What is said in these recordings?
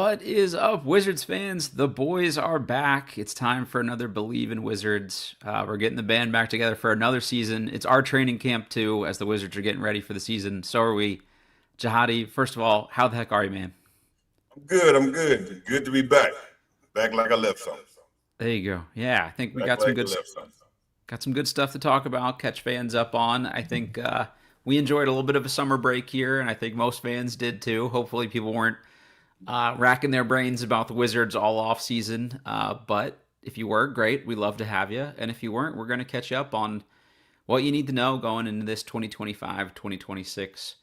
What is up, Wizards fans? The boys are back. It's time for another Believe in Wizards. We're getting the band back together for another season. It's our training camp, too, as the Wizards are getting ready for the season. So are we. Jahadi, first of all, how the heck are you, man? I'm good. I'm good. Good to be back. Back like I left some. There you go. Yeah, I think we Back got some like I good left some. got some good stuff to talk about, catch fans up on. I think we enjoyed a little bit of a summer break here, and I think most fans did too. Hopefully, people weren't racking their brains about the Wizards all off season. But if you were, great. We love to have you. And if you weren't, we're going to catch you up on what you need to know going into this 2025-2026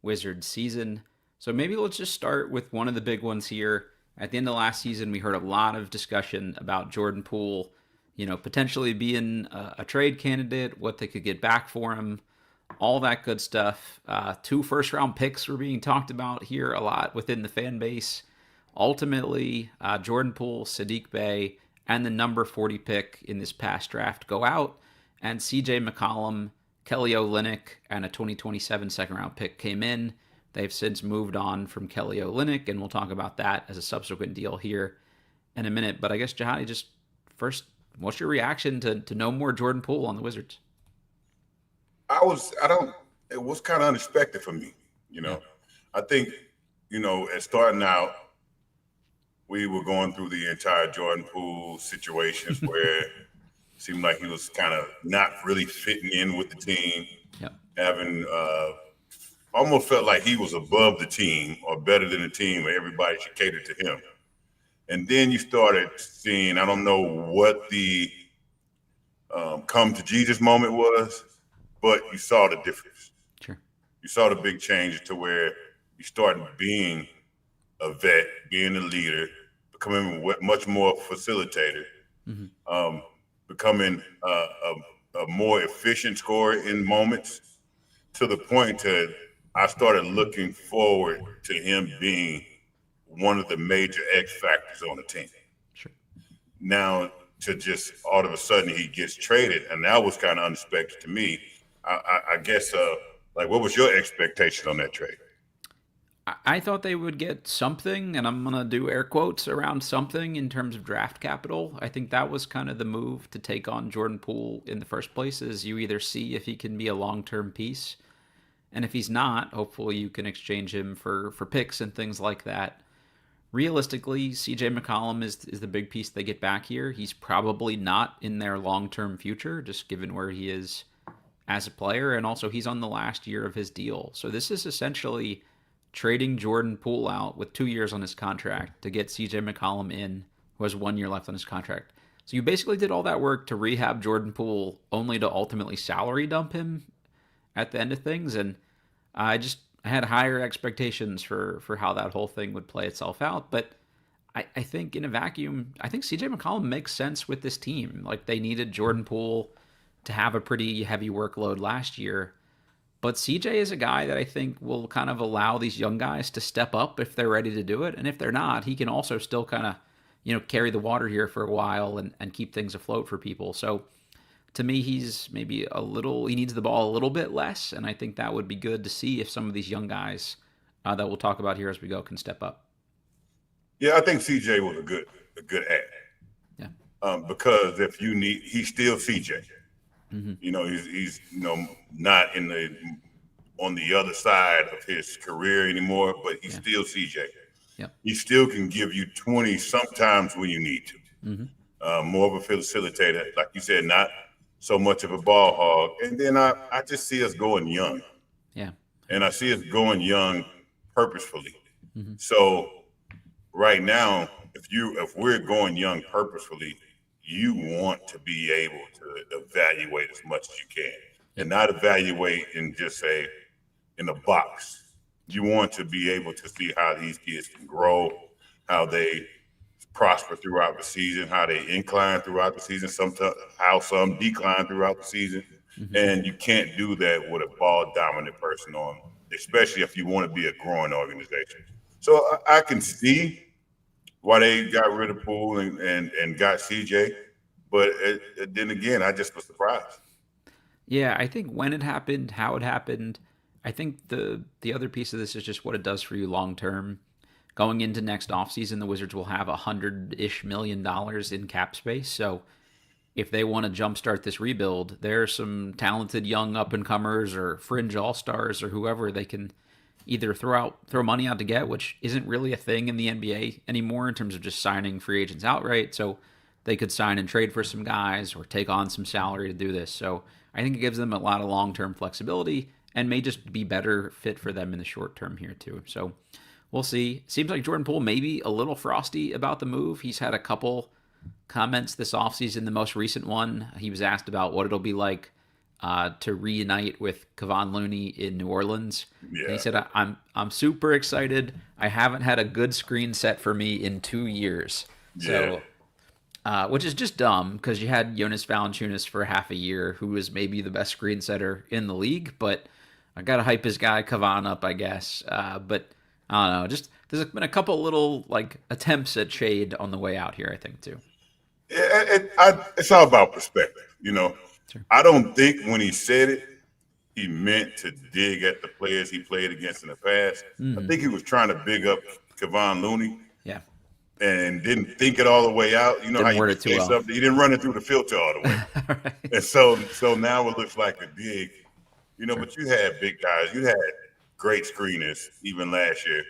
Wizards season. So maybe let's just start with one of the big ones here. At the end of last season, we heard a lot of discussion about Jordan Poole, potentially being a trade candidate, what they could get back for him, all that good stuff. Two first round picks were being talked about here a lot within the fan base. Ultimately, Jordan Poole, Sadiq Bey, and the number 40 pick in this past draft go out, and CJ McCollum, Kelly Olynyk, and a 2027 second round pick came in. They've since moved on from Kelly Olynyk, and we'll talk about that as a subsequent deal here in a minute. But I guess, Jahadi, just first, what's your reaction to no more Jordan Poole on the Wizards? I don't, it was kind of unexpected for me. You Yeah. know, I think, at starting out, we were going through the entire Jordan Poole situations where it seemed like he was kind of not really fitting in with the team, Yeah. having, almost felt like he was above the team or better than the team, where everybody should cater to him. And then you started seeing, I don't know what the come to Jesus moment was, but you saw the difference. Sure. You saw the big change to where you started being a vet, being a leader, becoming much more facilitator, Mm-hmm. becoming a more efficient scorer in moments to the point that I started looking forward to him being one of the major X factors on the team. Sure. Now, to just all of a sudden he gets traded, and that was kind of unexpected to me. I guess, like, what was your expectation on that trade? I thought they would get something, and I'm going to do air quotes around something in terms of draft capital. I think that was kind of the move to take on Jordan Poole in the first place, is you either see if he can be a long-term piece, and if he's not, hopefully you can exchange him for picks and things like that. Realistically, CJ McCollum is the big piece they get back here. He's probably not in their long-term future, just given where he is as a player, and also he's on the last year of his deal. So this is essentially trading Jordan Poole out with 2 years on his contract to get CJ McCollum in, who has 1 year left on his contract. So you basically did all that work to rehab Jordan Poole only to ultimately salary dump him at the end of things. And I had higher expectations for how that whole thing would play itself out. But I think in a vacuum, I think CJ McCollum makes sense with this team. Like, they needed Jordan Poole to have a pretty heavy workload last year. But CJ is a guy that I think will kind of allow these young guys to step up if they're ready to do it. And if they're not, he can also still kind of, carry the water here for a while and keep things afloat for people. So to me, he's maybe he needs the ball a little bit less. And I think that would be good to see if some of these young guys that we'll talk about here as we go can step up. Yeah, I think CJ was a good ad, Yeah. because if you need, he's still CJ. Mm-hmm. He's not in the on the other side of his career anymore, but he's Yeah. still CJ. Yeah. He still can give you 20 sometimes when you need to. Mm-hmm. More of a facilitator, like you said, not so much of a ball hog. And then I just see us going young, Yeah. and I see us going young purposefully. Mm-hmm. So right now, if we're going young purposefully, you want to be able to evaluate as much as you can, and Yep. not evaluate and just say in a box. You want to be able to see how these kids can grow, how they prosper throughout the season, how they incline throughout the season, how some decline throughout the season. Mm-hmm. And you can't do that with a ball dominant person on, especially if you want to be a growing organization. So I can see why they got rid of Poole and got CJ, but then again, I just was surprised. Yeah, I think when it happened, how it happened, I think the other piece of this is just what it does for you long term. going into next offseason, the Wizards will have $100-ish million in cap space. So if they want to jumpstart this rebuild, there are some talented young up and comers or fringe all stars or whoever they can either throw money out to get, which isn't really a thing in the NBA anymore in terms of just signing free agents outright. So they could sign and trade for some guys or take on some salary to do this. So I think it gives them a lot of long term flexibility and may just be better fit for them in the short term here too. So we'll see. Seems like Jordan Poole may be a little frosty about the move. He's had a couple comments this offseason. The most recent one, he was asked about what it'll be like to reunite with Kevon Looney in New Orleans. Yeah. And he said, I'm super excited. I haven't had a good screen set for me in 2 years. So, which is just dumb because you had Jonas Valanciunas for half a year, who was maybe the best screen setter in the league. But I got to hype his guy Kevon up, I guess. But I don't know. Just there's been a couple little like attempts at shade on the way out here, I think, too. It's all about perspective, you know. Sure. I don't think when he said it, he meant to dig at the players he played against in the past. I think he was trying to big up Kevon Looney. Yeah. And didn't think it all the way out. You know Didn't how word you it too say well. something, he didn't run it through the filter all the way. Right. And so now it looks like a dig. You know, but you had big guys. You had great screeners even last year.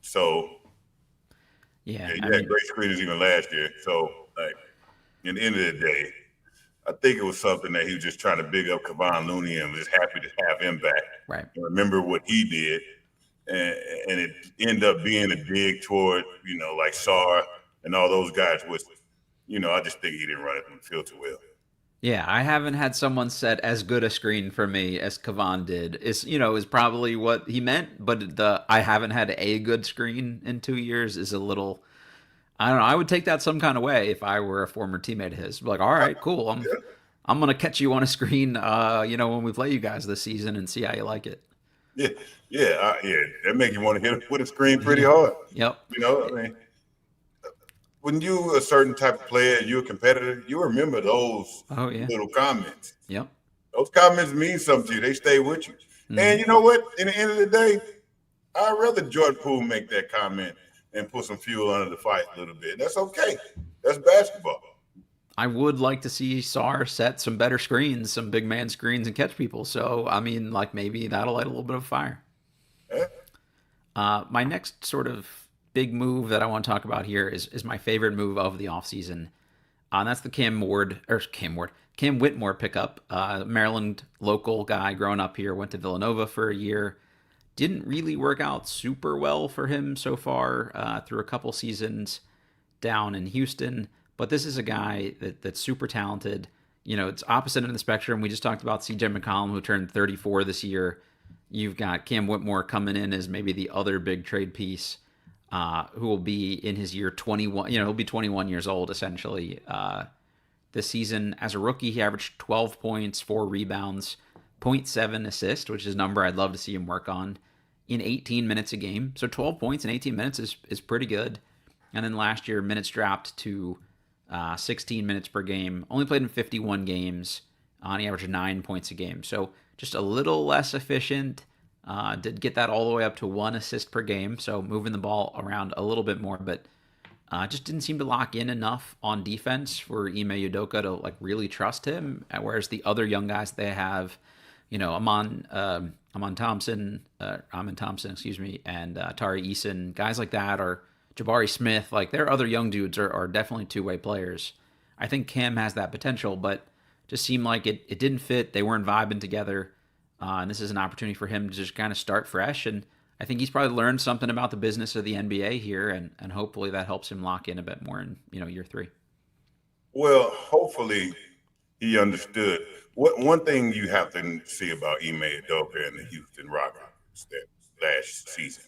So Yeah, you had great screeners even last year. So like at the end of the day, I think it was something that he was just trying to big up Kevon Looney and was happy to have him back. Right. And remember what he did. And it ended up being a dig toward, you know, like Sar and all those guys, which, you know, I just think he didn't run it through the field too well. Yeah, I haven't had someone set as good a screen for me as Kevon did. Is probably what he meant, but the I haven't had a good screen in 2 years is a little. I don't know. I would take that some kind of way if I were a former teammate of his. Like, all right, cool. I'm gonna catch you on a screen. When we play you guys this season and see how you like it. Yeah. That make you want to hit with a screen pretty hard. Yep. You know, I mean, when you a certain type of player, you're a competitor, you remember those little comments. Yep. Those comments mean something to you. They stay with you. And you know what? In the end of the day, I'd rather Jordan Poole make that comment and put some fuel under the fight a little bit. That's okay. That's basketball. I would like to see Sar set some better screens, some big man screens, and catch people. So, I mean, like maybe that'll light a little bit of fire. Yeah. My next sort of big move that I want to talk about here is my favorite move of the offseason. And that's the Cam Whitmore pickup. Maryland local guy growing up here, went to Villanova for a year. Didn't really work out super well for him so far through a couple seasons down in Houston. But this is a guy that's super talented. You know, it's opposite end of the spectrum. We just talked about C.J. McCollum, who turned 34 this year. You've got Cam Whitmore coming in as maybe the other big trade piece, who will be in his year 21. He'll be 21 years old, essentially. This season, as a rookie, he averaged 12 points, 4 rebounds, 0.7 assists, which is a number I'd love to see him work on, in 18 minutes a game. So 12 points in 18 minutes is pretty good. And then last year, minutes dropped to 16 minutes per game. Only played in 51 games. And he averaged 9 points a game. So just a little less efficient. Did get that all the way up to 1 assist per game. So moving the ball around a little bit more. But just didn't seem to lock in enough on defense for Ime Udoka to like really trust him. Whereas the other young guys they have, Amon Thompson, and Tari Eason, guys like that, or Jabari Smith, like their other young dudes are definitely two-way players. I think Cam has that potential, but just seemed like it didn't fit. They weren't vibing together. And this is an opportunity for him to just kind of start fresh. And I think he's probably learned something about the business of the NBA here, and hopefully that helps him lock in a bit more in year 3. Well, hopefully he understood. One thing you have to see about Ime Udoka and the Houston Rockets that last season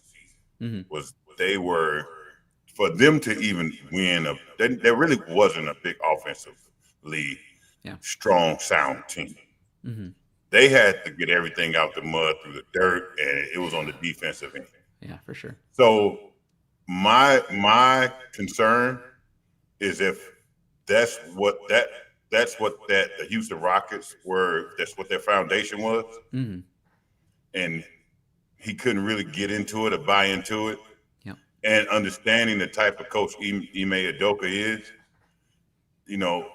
was they were, for them to even win, there really wasn't a big offensively strong, sound team. They had to get everything out the mud through the dirt, and it was on the defensive end. Yeah, for sure. So my concern is if that's what the Houston Rockets were, that's what their foundation was, and he couldn't really get into it or buy into it. Yep. And understanding the type of coach Ime Udoka is, you know,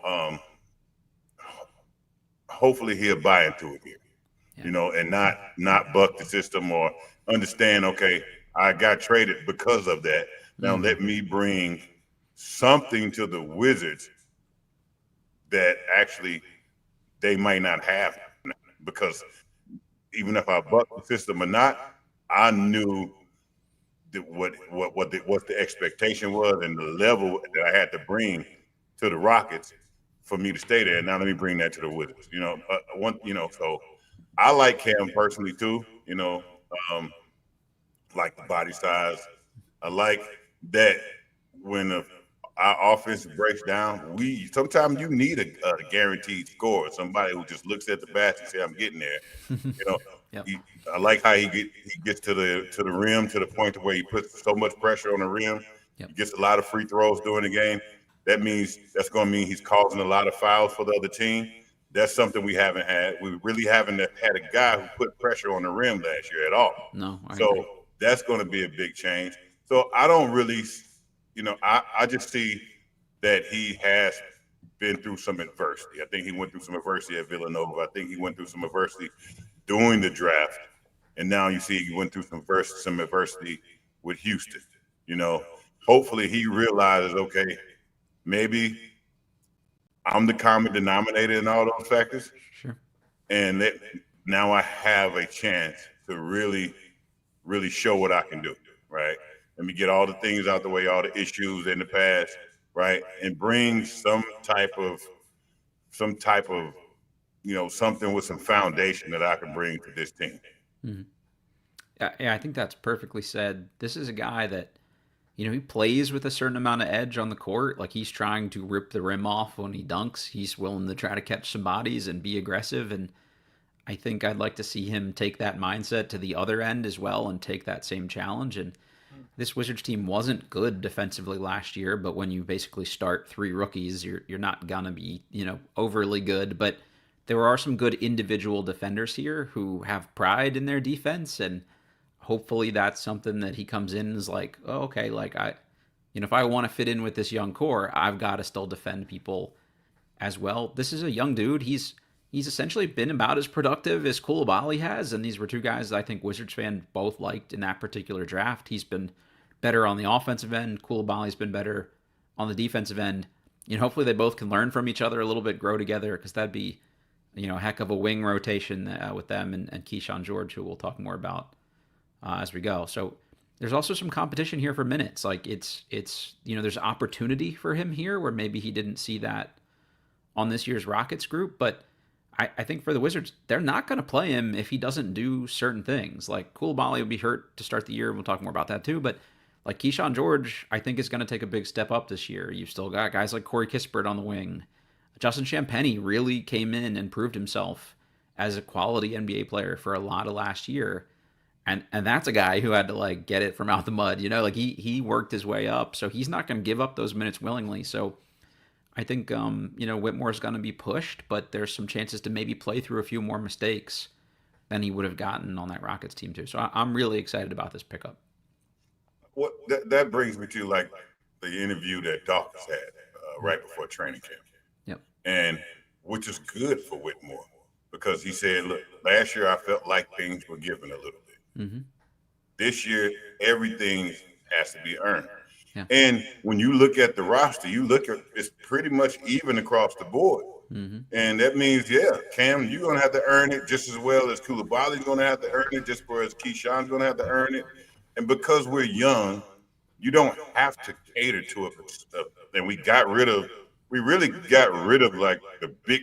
hopefully he'll buy into it here, Yeah. and not buck the system or understand, okay, I got traded because of that. Now let me bring something to the Wizards that actually they might not have, because even if I buck the system or not, I knew that what the expectation was and the level that I had to bring to the Rockets for me to stay there. Now let me bring that to the Wizards. So I like Cam personally too. Um, like the body size. I like that when our offense breaks down, we sometimes you need a guaranteed score, somebody who just looks at the basket and say, "I'm getting there." You know, Yep. I like how he gets to the rim to the point to where he puts so much pressure on the rim. Yep. He gets a lot of free throws during the game. That's going to mean he's causing a lot of fouls for the other team. That's something we haven't had. We really haven't had a guy who put pressure on the rim last year at all. No, I agree. So that's going to be a big change. So I don't really, I just see that he has been through some adversity. I think he went through some adversity at Villanova. I think he went through some adversity during the draft, and now you see he went through some adversity with Houston. You know, hopefully he realizes, okay, maybe I'm the common denominator in all those factors, Sure. and now I have a chance to really, really show what I can do. Right? Let me get all the things out the way, all the issues in the past, right, and bring some type of something with some foundation that I can bring to this team. Mm-hmm. Yeah, I think that's perfectly said. This is a guy that, he plays with a certain amount of edge on the court. Like he's trying to rip the rim off when he dunks. He's willing to try to catch some bodies and be aggressive. And I think I'd like to see him take that mindset to the other end as well and take that same challenge. And this Wizards team wasn't good defensively last year, but when you basically start three rookies, you're not gonna be, overly good. But there are some good individual defenders here who have pride in their defense, and hopefully that's something that he comes in and is like, oh, okay, like if I want to fit in with this young core, I've got to still defend people as well. This is a young dude. He's essentially been about as productive as Koulibaly has, and these were two guys that I think Wizards fans both liked in that particular draft. He's been better on the offensive end. Koulibaly's been better on the defensive end. Hopefully they both can learn from each other a little bit, grow together, because that'd be, a heck of a wing rotation with them and Keshon George, who we'll talk more about as we go. So there's also some competition here for minutes. Like it's there's opportunity for him here where maybe he didn't see that on this year's Rockets group, but I think for the Wizards, they're not going to play him if he doesn't do certain things. Like Koulibaly will be hurt to start the year. We'll talk more about that too. But like Keshon George, I think is going to take a big step up this year. You've still got guys like Corey Kispert on the wing. Justin Champagnie really came in and proved himself as a quality NBA player for a lot of last year. And that's a guy who had to like get it from out the mud, like he worked his way up. So he's not going to give up those minutes willingly. So I think Whitmore's going to be pushed, but there's some chances to maybe play through a few more mistakes than he would have gotten on that Rockets team too. So I'm really excited about this pickup. What that brings me to, like, the interview that Dawkins had right before training camp, Yep. and which is good for Whitmore, because he said, "Look, last year I felt like things were given a little bit. Mm-hmm. This year, everything has to be earned." Yeah. And when you look at the roster, you look at it's pretty much even across the board. Mm-hmm. And that means, yeah, Cam, you're gonna have to earn it just as well as Koulibaly's gonna have to earn it, just as Keshon's gonna have to earn it. And because we're young, you don't have to cater to it. And we really got rid of like the big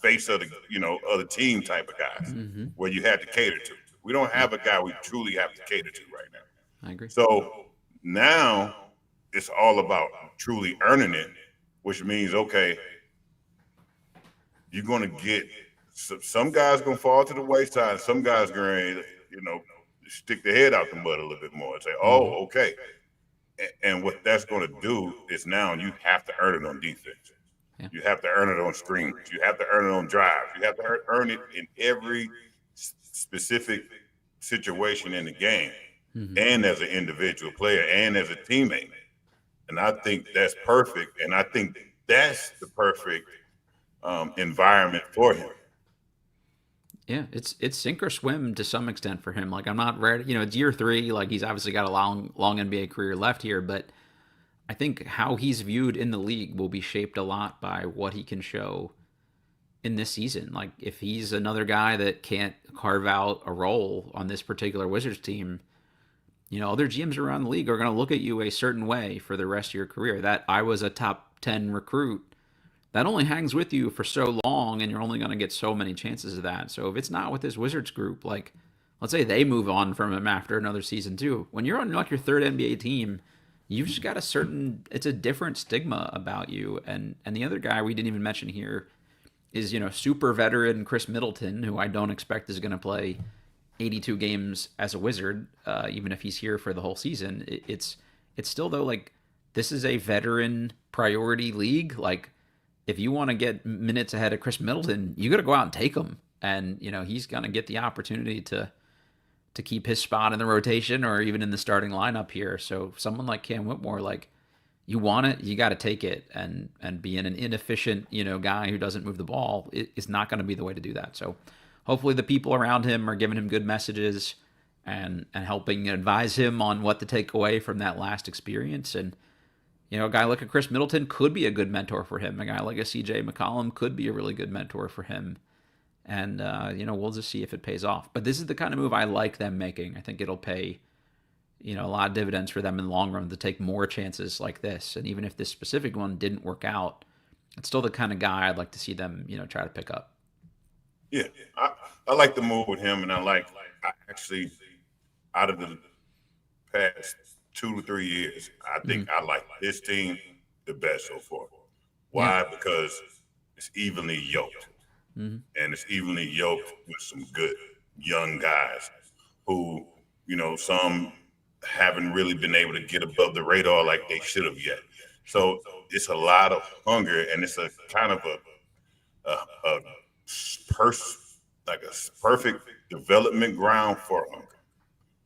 face of the team type of guys, Mm-hmm. where you had to cater to. We don't Yeah. have a guy we truly have to cater to right now. I agree. So now it's all about truly earning it, which means, okay, you're going to get some guys going to fall to the wayside. Some guys going to, stick their head out the mud a little bit more and say, oh, Mm-hmm. okay. And what that's going to do is now you have to earn it on defense. Yeah. You have to earn it on screens. You have to earn it on drives. You have to earn it in every specific situation in the game, Hmm. and as an individual player, and as a teammate. And I think that's perfect. And I think that's the perfect environment for him. Yeah, it's sink or swim to some extent for him. Like I'm not ready. It's year three. Like he's obviously got a long NBA career left here, but I think how he's viewed in the league will be shaped a lot by what he can show in this season. Like if he's another guy that can't carve out a role on this particular Wizards team, other GMs around the league are going to look at you a certain way for the rest of your career. That I was a top 10 recruit, that only hangs with you for so long, and you're only going to get so many chances of that. So if it's not with this Wizards group, like let's say they move on from him after another season too, when you're on like your third NBA team, you've just got it's a different stigma about you. And the other guy we didn't even mention here is super veteran Chris Middleton, who I don't expect is going to play 82 games as a Wizard, even if he's here for the whole season. It's still though like this is a veteran priority league. Like if you want to get minutes ahead of Chris Middleton, you got to go out and take him, and he's going to get the opportunity to keep his spot in the rotation or even in the starting lineup here. So someone like Cam Whitmore, like you want it, you got to take it, and being an inefficient guy who doesn't move the ball is not going to be the way to do that. So hopefully the people around him are giving him good messages and helping advise him on what to take away from that last experience. And a guy like a Chris Middleton could be a good mentor for him. A guy like a CJ McCollum could be a really good mentor for him. And we'll just see if it pays off. But this is the kind of move I like them making. I think it'll pay a lot of dividends for them in the long run to take more chances like this. And even if this specific one didn't work out, it's still the kind of guy I'd like to see them try to pick up. Yeah, I like the move with him, and I actually, out of the past 2 to 3 years, I think I like this team the best so far. Yeah. Why? Because it's evenly yoked, Mm-hmm. and it's evenly yoked with some good young guys who, some haven't really been able to get above the radar like they should have yet. So it's a lot of hunger, and it's a kind of a like a perfect development ground for hunger,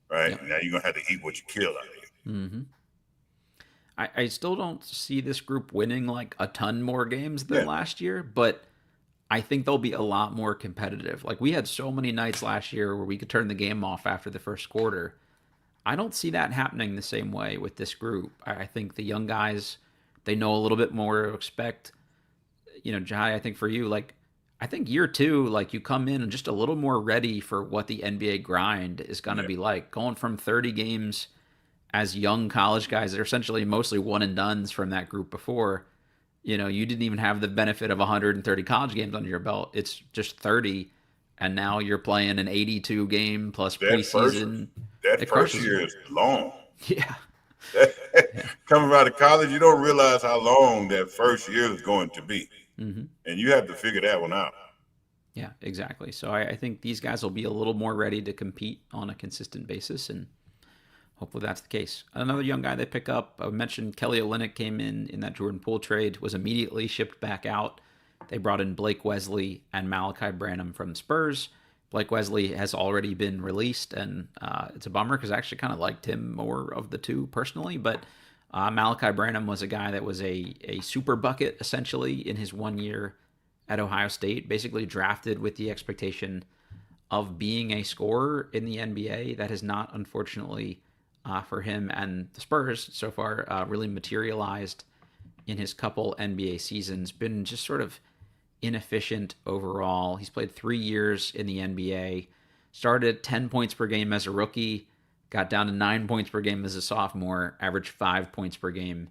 right? Yep. Now you're gonna have to eat what you kill out here. Mm-hmm. I still don't see this group winning like a ton more games than Yeah, last year, but I think they'll be a lot more competitive. Like we had so many nights last year where we could turn the game off after the first quarter. I don't see that happening the same way with this group. I think the young guys, they know a little bit more to expect. Jai, I think for you, like, I think year two, like, you come in and just a little more ready for what the NBA grind is going to yeah. be like. Going from 30 games as young college guys that are essentially mostly one and dones from that group before, you didn't even have the benefit of 130 college games under your belt. It's just 30, and now you're playing an 82 game plus That first preseason. that It first crushes year you. is long. Yeah. Yeah. Coming out of college, you don't realize how long that first year is going to be, Hmm. and you have to figure that one out. Yeah, exactly. So I think these guys will be a little more ready to compete on a consistent basis, and hopefully that's the case. Another young guy they pick up, I mentioned Kelly Olynyk came in that Jordan Poole trade, was immediately shipped back out. They brought in Blake Wesley and Malachi Branham from the Spurs. Blake Wesley has already been released, and it's a bummer because I actually kind of liked him more of the two personally. But Malachi Branham was a guy that was a super bucket essentially in his 1 year at Ohio State, basically drafted with the expectation of being a scorer in the NBA. That has not, unfortunately, for him and the Spurs so far, really materialized in his couple NBA seasons. Been just sort of inefficient overall. He's played 3 years in the NBA, started at 10 points per game as a rookie, got down to 9 points per game as a sophomore, averaged 5 points per game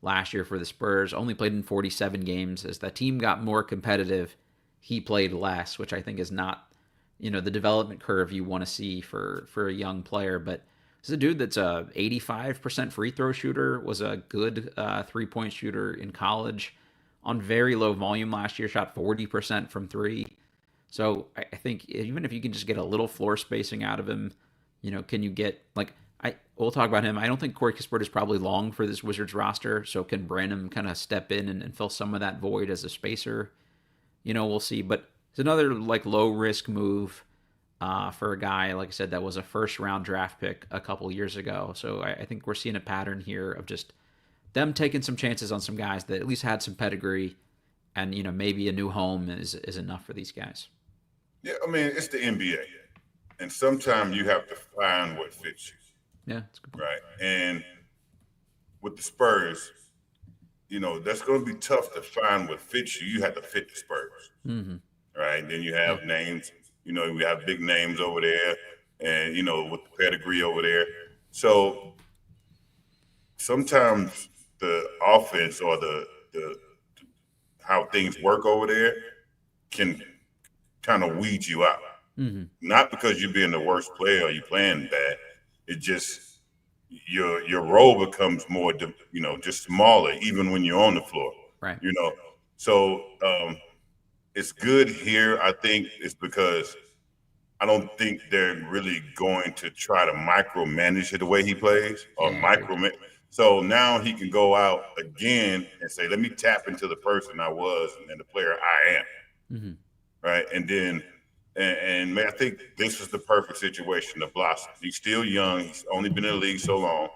last year for the Spurs, only played in 47 games. As the team got more competitive, he played less, which I think is not, the development curve you want to see for a young player. But this is a dude that's a 85% free throw shooter, was a good 3-point shooter in college on very low volume last year, shot 40% from three. So I think even if you can just get a little floor spacing out of him, can you get like we'll talk about him. I don't think Corey Kispert is probably long for this Wizards roster, so can Branham kind of step in and fill some of that void as a spacer? We'll see. But it's another like low risk move for a guy, like I said, that was a first round draft pick a couple years ago. So I think we're seeing a pattern here of just them taking some chances on some guys that at least had some pedigree, and maybe a new home is enough for these guys. Yeah, I mean, it's the NBA, and sometimes you have to find what fits Yeah, that's a good you, point. right? And with the Spurs, that's going to be tough to find what fits you. You have to fit the Spurs, Mm-hmm. right? And then you Yeah, have names, we have big names over there, and with the pedigree over there. So sometimes the offense or the how things work over there can kind of weed you out. mm-hmm. Not because you're being the worst player or you playing bad. It just your role becomes more, just smaller, even when you're on the floor. Right. You know, so it's good here. I think it's because I don't think they're really going to try to micromanage it the way he plays or Yeah, I agree. So now he can go out again and say, "Let me tap into the person I was and the player I am." Mm-hmm. Right, and then and man, I think this is the perfect situation to blossom. He's still young. He's only been in the league so long,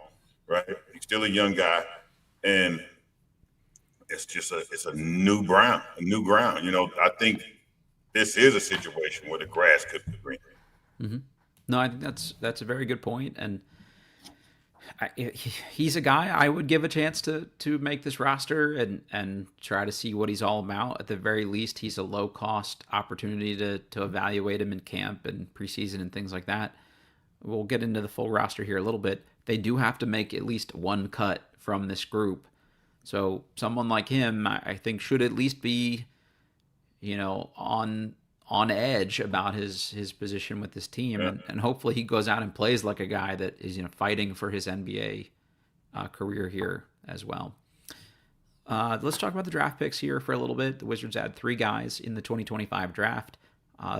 right? He's still a young guy, and it's a new ground. I think this is a situation where the grass could be green. Mm-hmm. No, I think that's a very good point, and he's a guy I would give a chance to make this roster and try to see what he's all about. At the very least, he's a low cost opportunity to evaluate him in camp and preseason and things like that. We'll get into the full roster here a little bit. They do have to make at least one cut from this group, so someone like him, I think, should at least be on edge about his position with this team, Yeah. and hopefully he goes out and plays like a guy that is fighting for his NBA career here as well. Let's talk about the draft picks here for a little bit. The Wizards had three guys in the 2025 draft.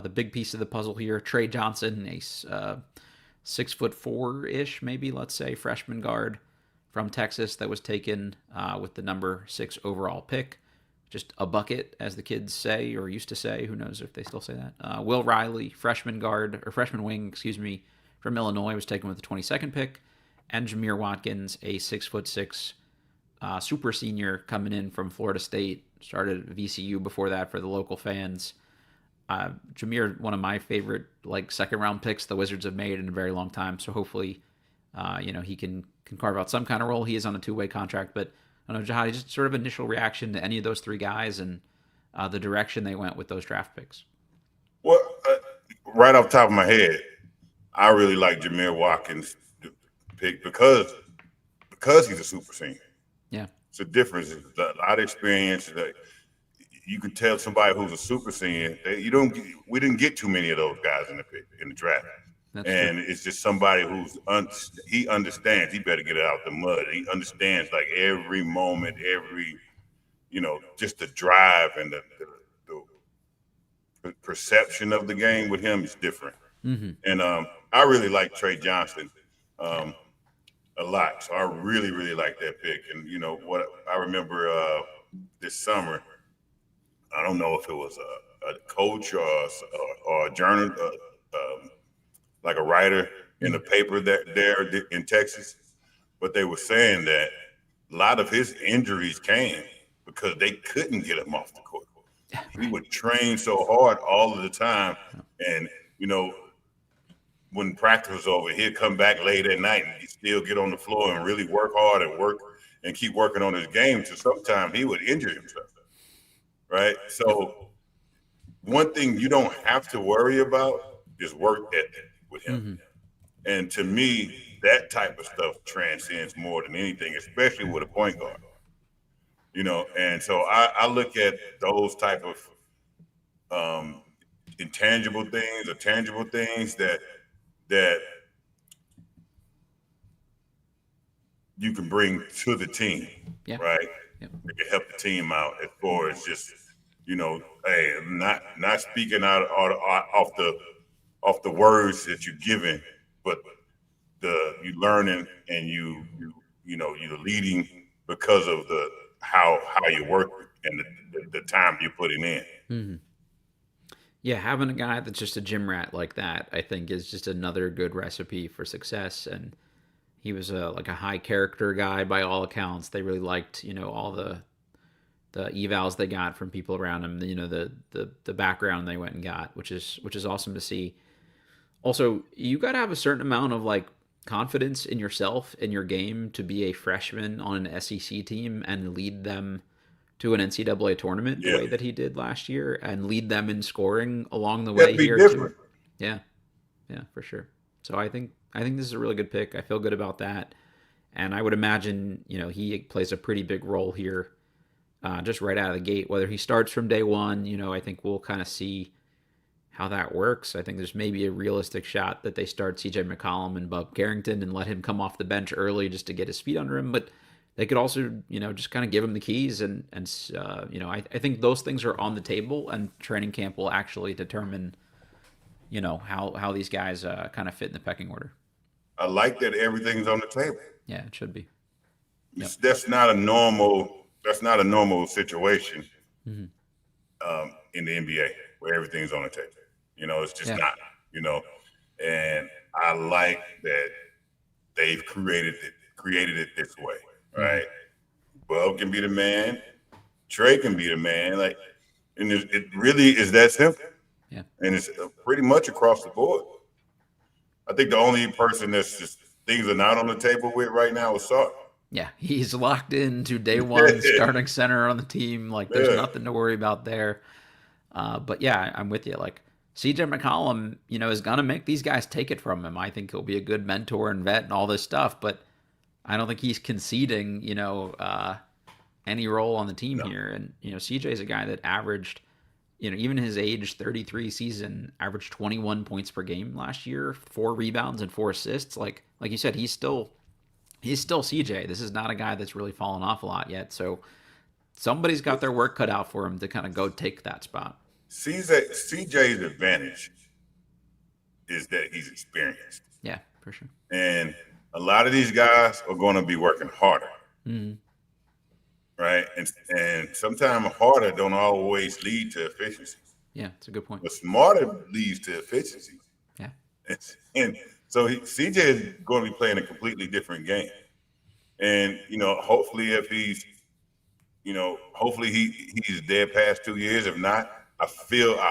The big piece of the puzzle here, Trey Johnson, a 6'4" ish, maybe let's say freshman guard from Texas that was taken with the number 6 overall pick. Just a bucket, as the kids say or used to say. Who knows if they still say that? Will Riley, freshman guard or freshman wing, excuse me, from Illinois, was taken with the 22nd pick, and Jameer Watkins, a 6'6" super senior coming in from Florida State, started at VCU before that for the local fans. Jameer, one of my favorite second round picks the Wizards have made in a very long time. So hopefully, he can carve out some kind of role. He is on a 2-way contract, but I don't know, Jahadi, just sort of initial reaction to any of those three guys and the direction they went with those draft picks. Well, right off the top of my head, I really like Jameer Watkins' pick because he's a super senior. Yeah. It's a difference. It's a lot of experience. That you can tell somebody who's a super senior. We didn't get too many of those guys in the draft. That's true. And it's just somebody he understands. He better get it out the mud. He understands every moment, every just the drive and the perception of the game with him is different. Mm-hmm. And I really like Trey Johnson a lot. So I really, really like that pick. And what I remember this summer, I don't know if it was a coach or a journal, like a writer in the paper there in Texas, but they were saying that a lot of his injuries came because they couldn't get him off the court. He would train so hard all of the time, and when practice was over, he'd come back late at night and he'd still get on the floor and really work hard and keep working on his game. So sometimes he would injure himself, right? Yep. So one thing you don't have to worry about is work ethic with him. Mm-hmm. And to me, that type of stuff transcends more than anything, especially with a point guard. And so I look at those type of intangible things or tangible things that you can bring to the team, Yeah. right? Yep. It can help the team out as far as just, hey, not speaking out off the words that you're giving, but you learning and you're leading because of how you work and the time you're putting in. Mm-hmm. Yeah, having a guy that's just a gym rat like that, I think, is just another good recipe for success. And he was like a high character guy by all accounts. They really liked, all the evals they got from people around him. The background they went and got, which is awesome to see. Also, you got to have a certain amount of like confidence in yourself in your game to be a freshman on an SEC team and lead them to an NCAA tournament the Yeah, way that he did last year and lead them in scoring along the you have way to be here too. different. Yeah, yeah, for sure. So I think this is a really good pick. I feel good about that, and I would imagine he plays a pretty big role here, just right out of the gate. Whether he starts from day one, I think we'll kind of see how that works. I think there's maybe a realistic shot that they start CJ McCollum and Bob Carrington and let him come off the bench early just to get his feet under him. But they could also, just kind of give him the keys and I think those things are on the table, and training camp will actually determine, how these guys kind of fit in the pecking order. I like that everything's on the table. Yeah, it should be. Yep. That's not a normal. That's not a normal situation Mm-hmm. in the NBA where everything's on the table. It's just Yeah. not. You know, and I like that they've created it this way, right? Bub can be the man, Trey can be the man, like, and it really is that simple. Yeah. And it's pretty much across the board. I think the only person that's just things are not on the table with right now is Sark. Yeah, he's locked into day one, starting center on the team. Like, there's Yeah, nothing to worry about there. But yeah, I'm with you. like CJ McCollum, is gonna make these guys take it from him. I think he'll be a good mentor and vet and all this stuff, but I don't think he's conceding, any role on the team no, here. And CJ is a guy that averaged, even his age 33 season, averaged 21 points per game last year, 4 rebounds and 4 assists. Like you said, he's still CJ. This is not a guy that's really fallen off a lot yet. So somebody's got their work cut out for him to kind of go take that spot. CJ's advantage is that he's experienced, Yeah, for sure. and a lot of these guys are going to be working harder, Mm-hmm. right? And sometimes harder don't always lead to efficiency, Yeah, it's a good point. but smarter leads to efficiency. Yeah. And so CJ is going to be playing a completely different game. And hopefully, if hopefully he's dead past 2 years. If not, I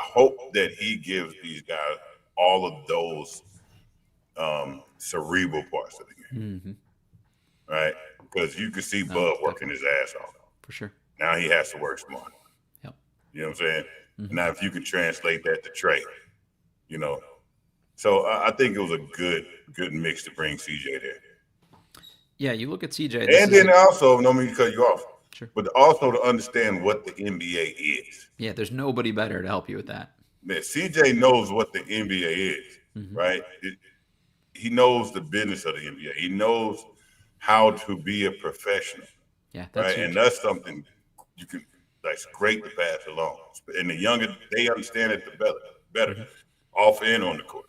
hope that he gives these guys all of those cerebral parts of the game, Mm-hmm. right? Because you can see No, Bud definitely. working his ass off. For sure. Now he has to work smart. Yep. You know what I'm saying? Mhm. Now, if you can translate that to Trey, you know. So I think it was a good mix to bring CJ there. Yeah, you look at CJ. This And is then also, no mean to cut you off, Sure. but also to understand what the NBA is. Yeah, there's nobody better to help you with that. Man, CJ knows what the NBA is, Mhm. right? He knows the business of the NBA. He knows how to be a professional, Yeah, that's right? huge. And that's something that's great to pass along. And the younger they understand it, the better, Mm-hmm. off and on the court.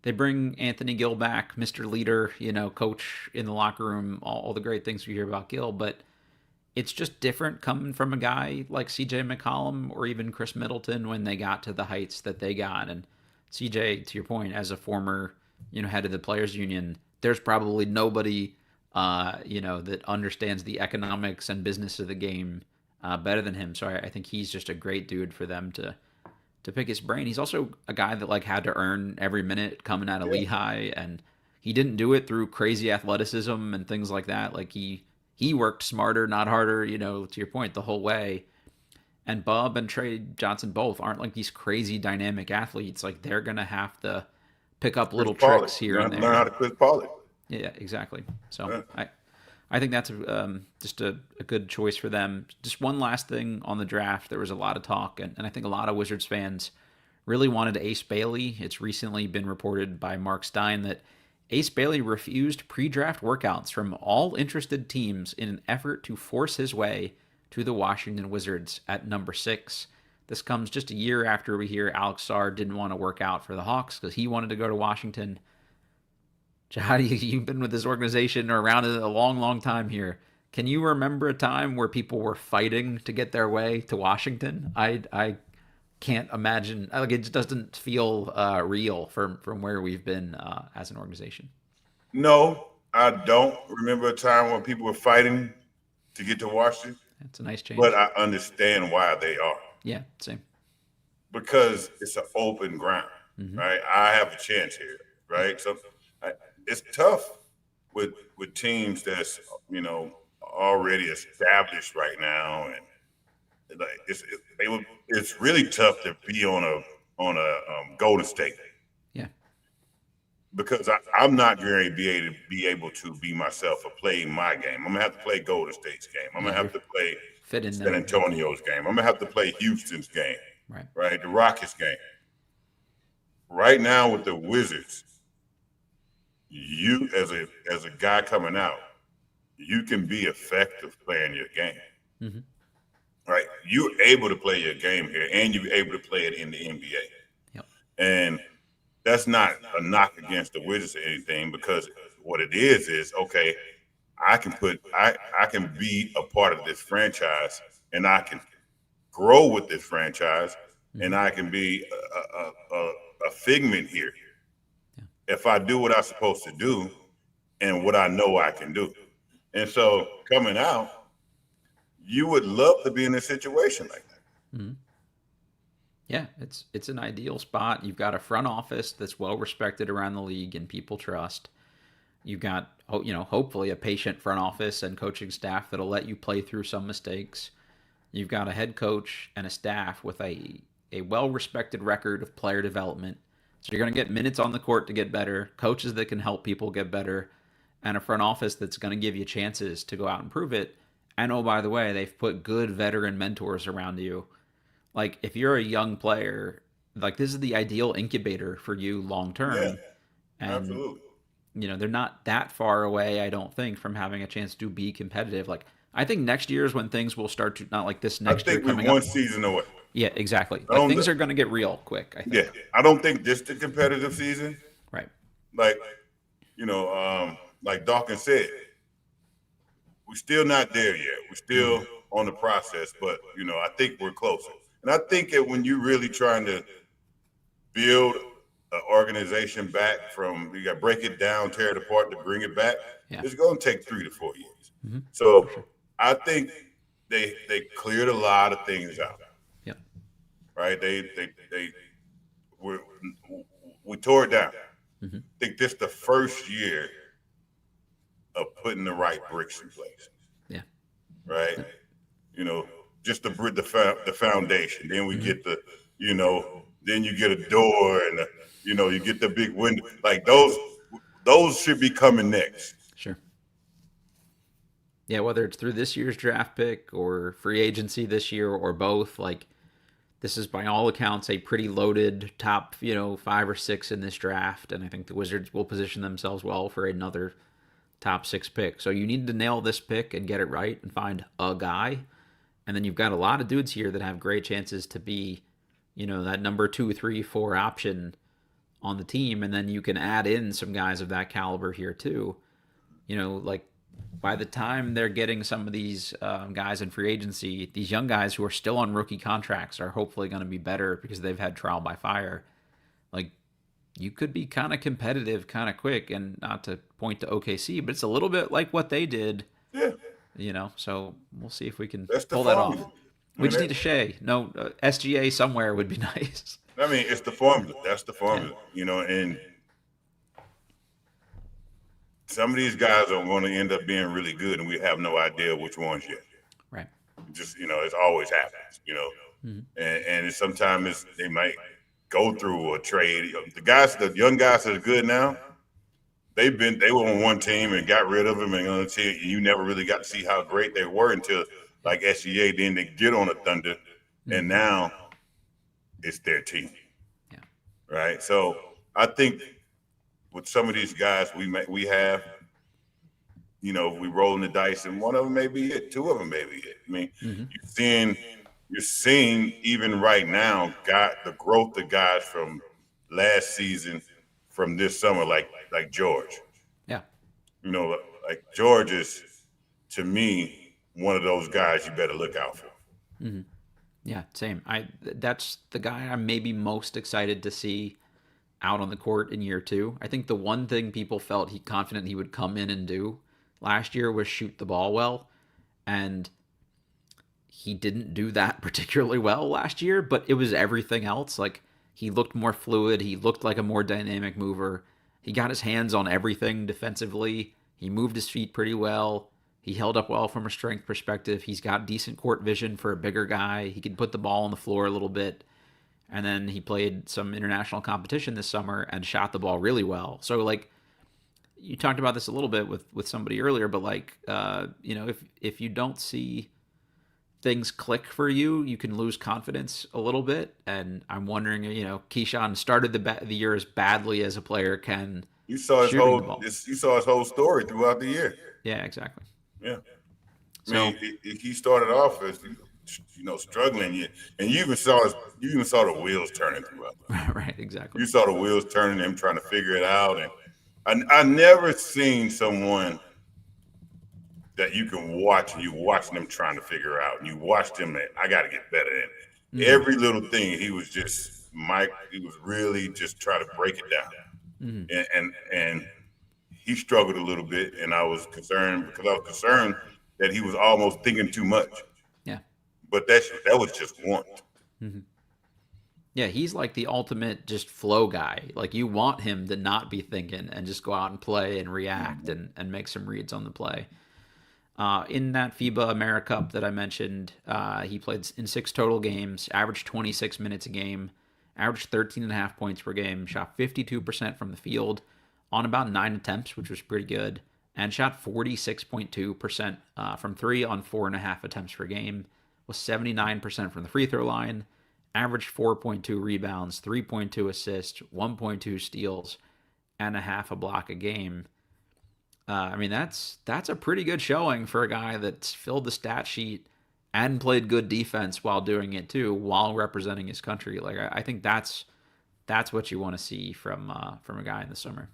They bring Anthony Gill back, Mr. Leader, coach in the locker room, all the great things we hear about Gill, but it's just different coming from a guy like CJ McCollum or even Chris Middleton when they got to the heights that they got. And CJ, to your point, as a former, head of the players union, there's probably nobody, that understands the economics and business of the game better than him. So I think he's just a great dude for them to pick his brain. He's also a guy that like had to earn every minute coming out of Yeah. Lehigh, and he didn't do it through crazy athleticism and things like that. Like he worked smarter, not harder, to your point, the whole way. And Bub and Trey Johnson both aren't like these crazy dynamic athletes. Like they're gonna have to pick up little Chris Paul, tricks here you and learn how there. to Chris Paul it. Yeah, exactly. So Yeah. I think that's just a good choice for them. Just one last thing on the draft. There was a lot of talk, and I think a lot of Wizards fans really wanted Ace Bailey. It's recently been reported by Mark Stein that Ace Bailey refused pre-draft workouts from all interested teams in an effort to force his way to the Washington Wizards at number 6. This comes just a year after we hear Alex Sarr didn't want to work out for the Hawks because he wanted to go to Washington. Jahadi, you've been with this organization or around it a long, long time here. Can you remember a time where people were fighting to get their way to Washington? I can't imagine. Like it just doesn't feel real from where we've been as an organization. No, I don't remember a time when people were fighting to get to Washington, It's a nice but change. I understand why they are Yeah, same. because it's an open ground, Hmm. right? I have a chance here, Yeah, right? So I, it's tough with teams that's already established right now, and like it's really tough to be on a Golden State yeah, because I'm not going to be able to be myself or play my game. I'm gonna have to play Golden State's game. I'm yeah. gonna You're have to play fit in San there. Yeah, Antonio's game. I'm gonna have to play Houston's game, right. right? The Rockets game. Right now with the Wizards, you as a guy coming out, you can be effective playing your game. Hmm. Right? You're able to play your game here and you're able to play it in the Yep. NBA. And that's not a knock against the Wizards or anything because what it is okay, I can be a part of this franchise and I can grow with this franchise and Hmm. I can be a figment here Yeah. if I do what I'm supposed to do and what I know I can do. And so coming out, you would love to be in a situation like that. Hmm. Yeah, it's an ideal spot. You've got a front office that's well respected around the league and people trust. You've got hopefully a patient front office and coaching staff that'll let you play through some mistakes. You've got a head coach and a staff with a well respected record of player development. So you're going to get minutes on the court to get better, coaches that can help people get better, and a front office that's going to give you chances to go out and prove it. And oh, by the way, they've put good veteran mentors around you. Like if you're a young player, like this is the ideal incubator for you long Yeah, term. And absolutely. they're not that far away, I don't think, from having a chance to be competitive. Like I think next year is when things will start to, not like this I next year think we're coming one up. season away. Yeah, exactly. I Like don't. things are going to get real quick, I Yeah, think. I don't think this the competitive season. Right. Like like Dawkins said, we're still not there yet. We're Hmm. still on the process, but I think we're closer. And I think that when you're really trying to build an organization back from you got to break it down, tear it apart to bring it back, Yeah. it's going to take 3 to 4 years. Hmm. So For sure. I think they cleared a lot of things out. Yep. Right? They were, we tore it down. Hmm. I think this is the first year of putting the right bricks in place. Yeah. Right? You know, just to bring the foundation. Then we Hmm. get then you get a door and you get the big window. Like those should be coming next. Sure. Yeah, whether it's through this year's draft pick or free agency this year or both, like this is by all accounts a pretty loaded top, 5 or 6 in this draft, and I think the Wizards will position themselves well for another top 6 pick. So you need to nail this pick and get it right and find a guy, and then you've got a lot of dudes here that have great chances to be, that number 2, 3, 4 option on the team, and then you can add in some guys of that caliber here too. Like by the time they're getting some of these guys in free agency, these young guys who are still on rookie contracts are hopefully going to be better because they've had trial by fire. Like you could be kind of competitive kind of quick, and not to point to OKC, but it's a little bit like what they did, Yeah, So we'll see if we can that's the pull that off. formula. I We mean, just need a Shea. No, SGA somewhere would be nice. it's the formula. That's the Yeah, formula. And some of these guys are going to end up being really good, and we have no idea which ones yet. right. Just it always happens. Mm-hmm. And sometimes they might go through a trade. The young guys that are good now, they were on one team and got rid of them, and you never really got to see how great they were until Yeah. like SGA. Then they get on a Thunder, and Mm-hmm. now it's their team, Yeah. right? So I think with some of these guys we have, we rolling the dice, and one of them may be it, two of them may be it. I mean, Mm-hmm. you're seeing even right now, got the growth of guys from last season, from this summer, like George. Yeah. You know, like George is to me one of those guys you better look out for. Mm-hmm. Yeah, same. That's the guy I'm maybe most excited to see out on the court in year two. I think the one thing people felt he confident he would come in and do last year was shoot the ball well, and he didn't do that particularly well last year, but it was everything else. Like he looked more fluid, he looked like a more dynamic mover. He got his hands on everything defensively. He moved his feet pretty well. He held up well from a strength perspective. He's got decent court vision for a bigger guy. He can put the ball on the floor a little bit. And then he played some international competition this summer and shot the ball really well. So like you talked about this a little bit with somebody earlier, but like if you don't see things click for you, you can lose confidence a little bit. And I'm wondering, Keshon started the year as badly as a player can You saw his shooting the whole ball. you saw his whole story throughout the year. Yeah, exactly. Yeah, I So mean, he started off as struggling, and you even saw the wheels turning throughout. right, exactly. You saw the wheels turning, him trying to figure it out, and I never seen someone that you can watch and you watching them trying to figure out, and you watched him. I got to get better. And every little thing, he was just Mike. He was really just trying to break it down, and he struggled a little bit, and I was concerned because I was concerned that he was almost thinking too much. Yeah. But that was just one. Yeah, he's like the ultimate just flow guy. Like you want him to not be thinking and just go out and play and react and make some reads on the play. In that FIBA AmeriCup that I mentioned, he played in 6 total games, averaged 26 minutes a game, averaged 13 and a half points per game, shot 52% from the field on about 9 attempts, which was pretty good, and shot 46.2% from 3 on 4.5 attempts per game, was 79% from the free throw line, averaged 4.2 rebounds, 3.2 assists, 1.2 steals, and a half a block a game. I mean, that's a pretty good showing for a guy that's filled the stat sheet and played good defense while doing it too, while representing his country. Like I think that's what you want to see from a guy in the summer.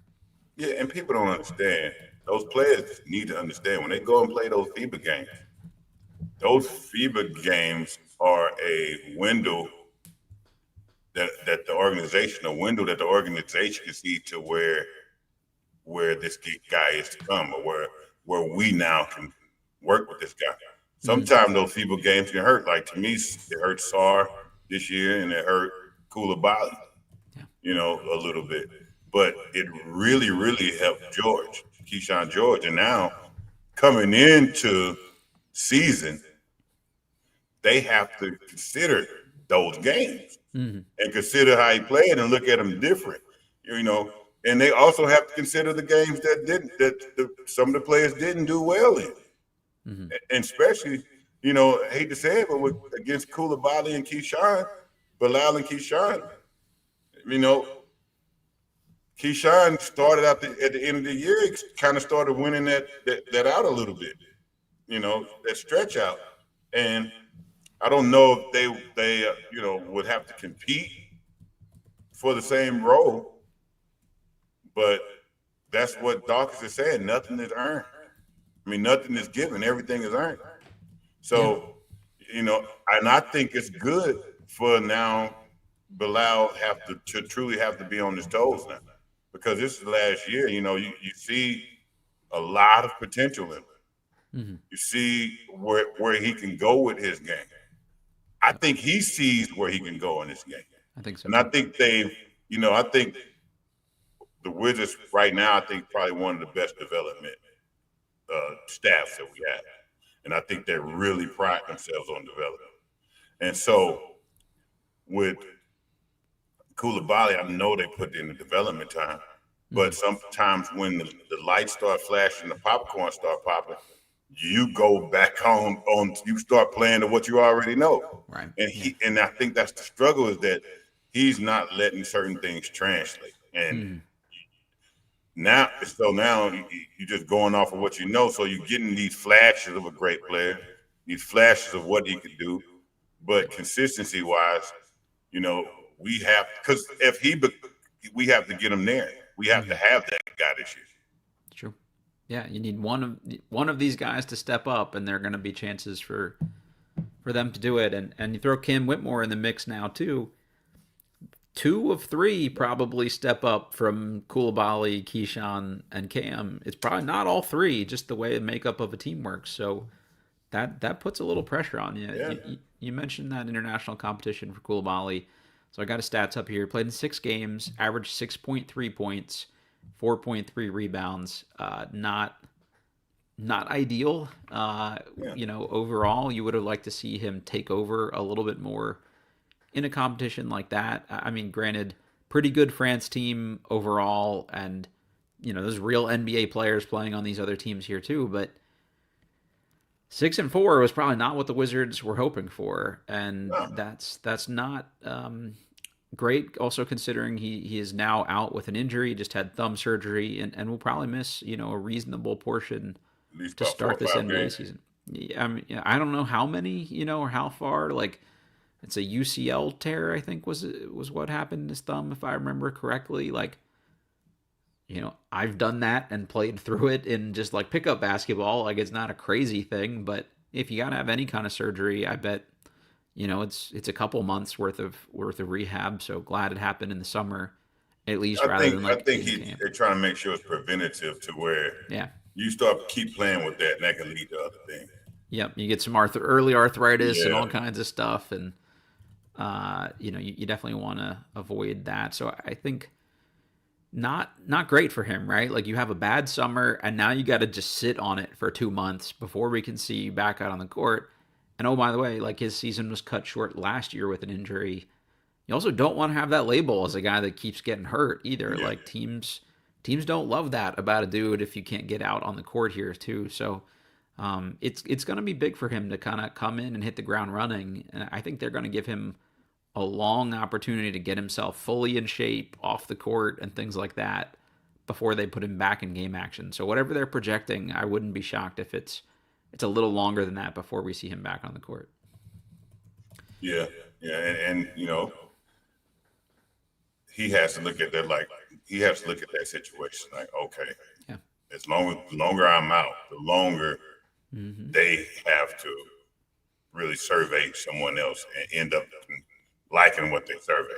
Yeah, and people don't understand. Those players need to understand when they go and play those FIBA games. Those FIBA games are a window that the organization, a window that the organization can see to where this guy is to come, or where we now can work with this guy. Sometimes those FIBA games can hurt. Like to me, it hurt Sar this year, and it hurt Koulibaly, a little bit. But it really, really helped George, Keshon George, and now coming into season, they have to consider those games and consider how he played and look at him different, And they also have to consider the games some of the players didn't do well in, and especially, I hate to say it, but against Koulibaly and Keshon, Bilal and Keshon, Keshon started out at the end of the year, kind of started winning that out a little bit, that stretch out, and I don't know if they would have to compete for the same role, but that's what Dawkins is saying. Nothing is earned. I mean, nothing is given. Everything is earned. So, and I think it's good for now Bilal to truly have to be on his toes now, because this is the last year. You see a lot of potential in him. You see where he can go with his game. I think he sees where he can go in this game. I think so. And I think I think the Wizards right now, I think probably one of the best development staffs that we have. And I think they really pride themselves on development. And so with Koulibaly, I know they put in the development time, but sometimes when the lights start flashing, the popcorn start popping, you go back on you start playing to what you already know. Right. And I think that's the struggle, is that he's not letting certain things translate. And now you're just going off of what you know. So you're getting these flashes of a great player, these flashes of what he could do, but consistency wise, we have, because we have to get him there. We have to have that guy this year. True. Yeah, you need one of these guys to step up, and there are going to be chances for for them to do it. And you throw Cam Whitmore in the mix now too. Two of three probably step up from Koulibaly, Keshon, and Cam. It's probably not all three, just the way the makeup of a team works. So that puts a little pressure on you. Yeah. You mentioned that international competition for Koulibaly. So I got his stats up here. Played in 6 games, averaged 6.3 points, 4.3 rebounds. Not ideal. Yeah. Overall, you would have liked to see him take over a little bit more in a competition like that. I mean, granted, pretty good France team overall, and there's real NBA players playing on these other teams here too. But 6-4 was probably not what the Wizards were hoping for, and No. that's not great. Also considering he is now out with an injury, just had thumb surgery, and will probably miss a reasonable portion At least to about four start or this five NBA games. season. Yeah, I mean, I don't know how many, or how far. Like, it's a UCL tear, I think was what happened in his thumb, if I remember correctly. Like, I've done that and played through it in just like pickup basketball. Like, it's not a crazy thing, but if you gotta have any kind of surgery, I bet it's a couple months worth of rehab. So glad it happened in the summer, at least, I rather think than I like think in camp. they're trying to make sure it's preventative to where Yeah. you start keep playing with that, and that can lead to other things. Yep. You get some early arthritis and Yeah. all kinds of stuff, and you definitely want to avoid that. So I think not great for him, right? Like, you have a bad summer, and now you got to just sit on it for 2 months before we can see you back out on the court. And oh, by the way, like, his season was cut short last year with an injury. You also don't want to have that label as a guy that keeps getting hurt either. Yeah. Like, teams don't love that about a dude if you can't get out on the court here too. So it's going to be big for him to kind of come in and hit the ground running. And I think they're going to give him a long opportunity to get himself fully in shape off the court and things like that before they put him back in game action. So whatever they're projecting, I wouldn't be shocked if it's a little longer than that before we see him back on the court. Yeah. Yeah. And he has to look at that like he has to look at that situation like, okay, Yeah. the longer I'm out, the longer Mm-hmm. they have to really survey someone else and end up liking what they survey.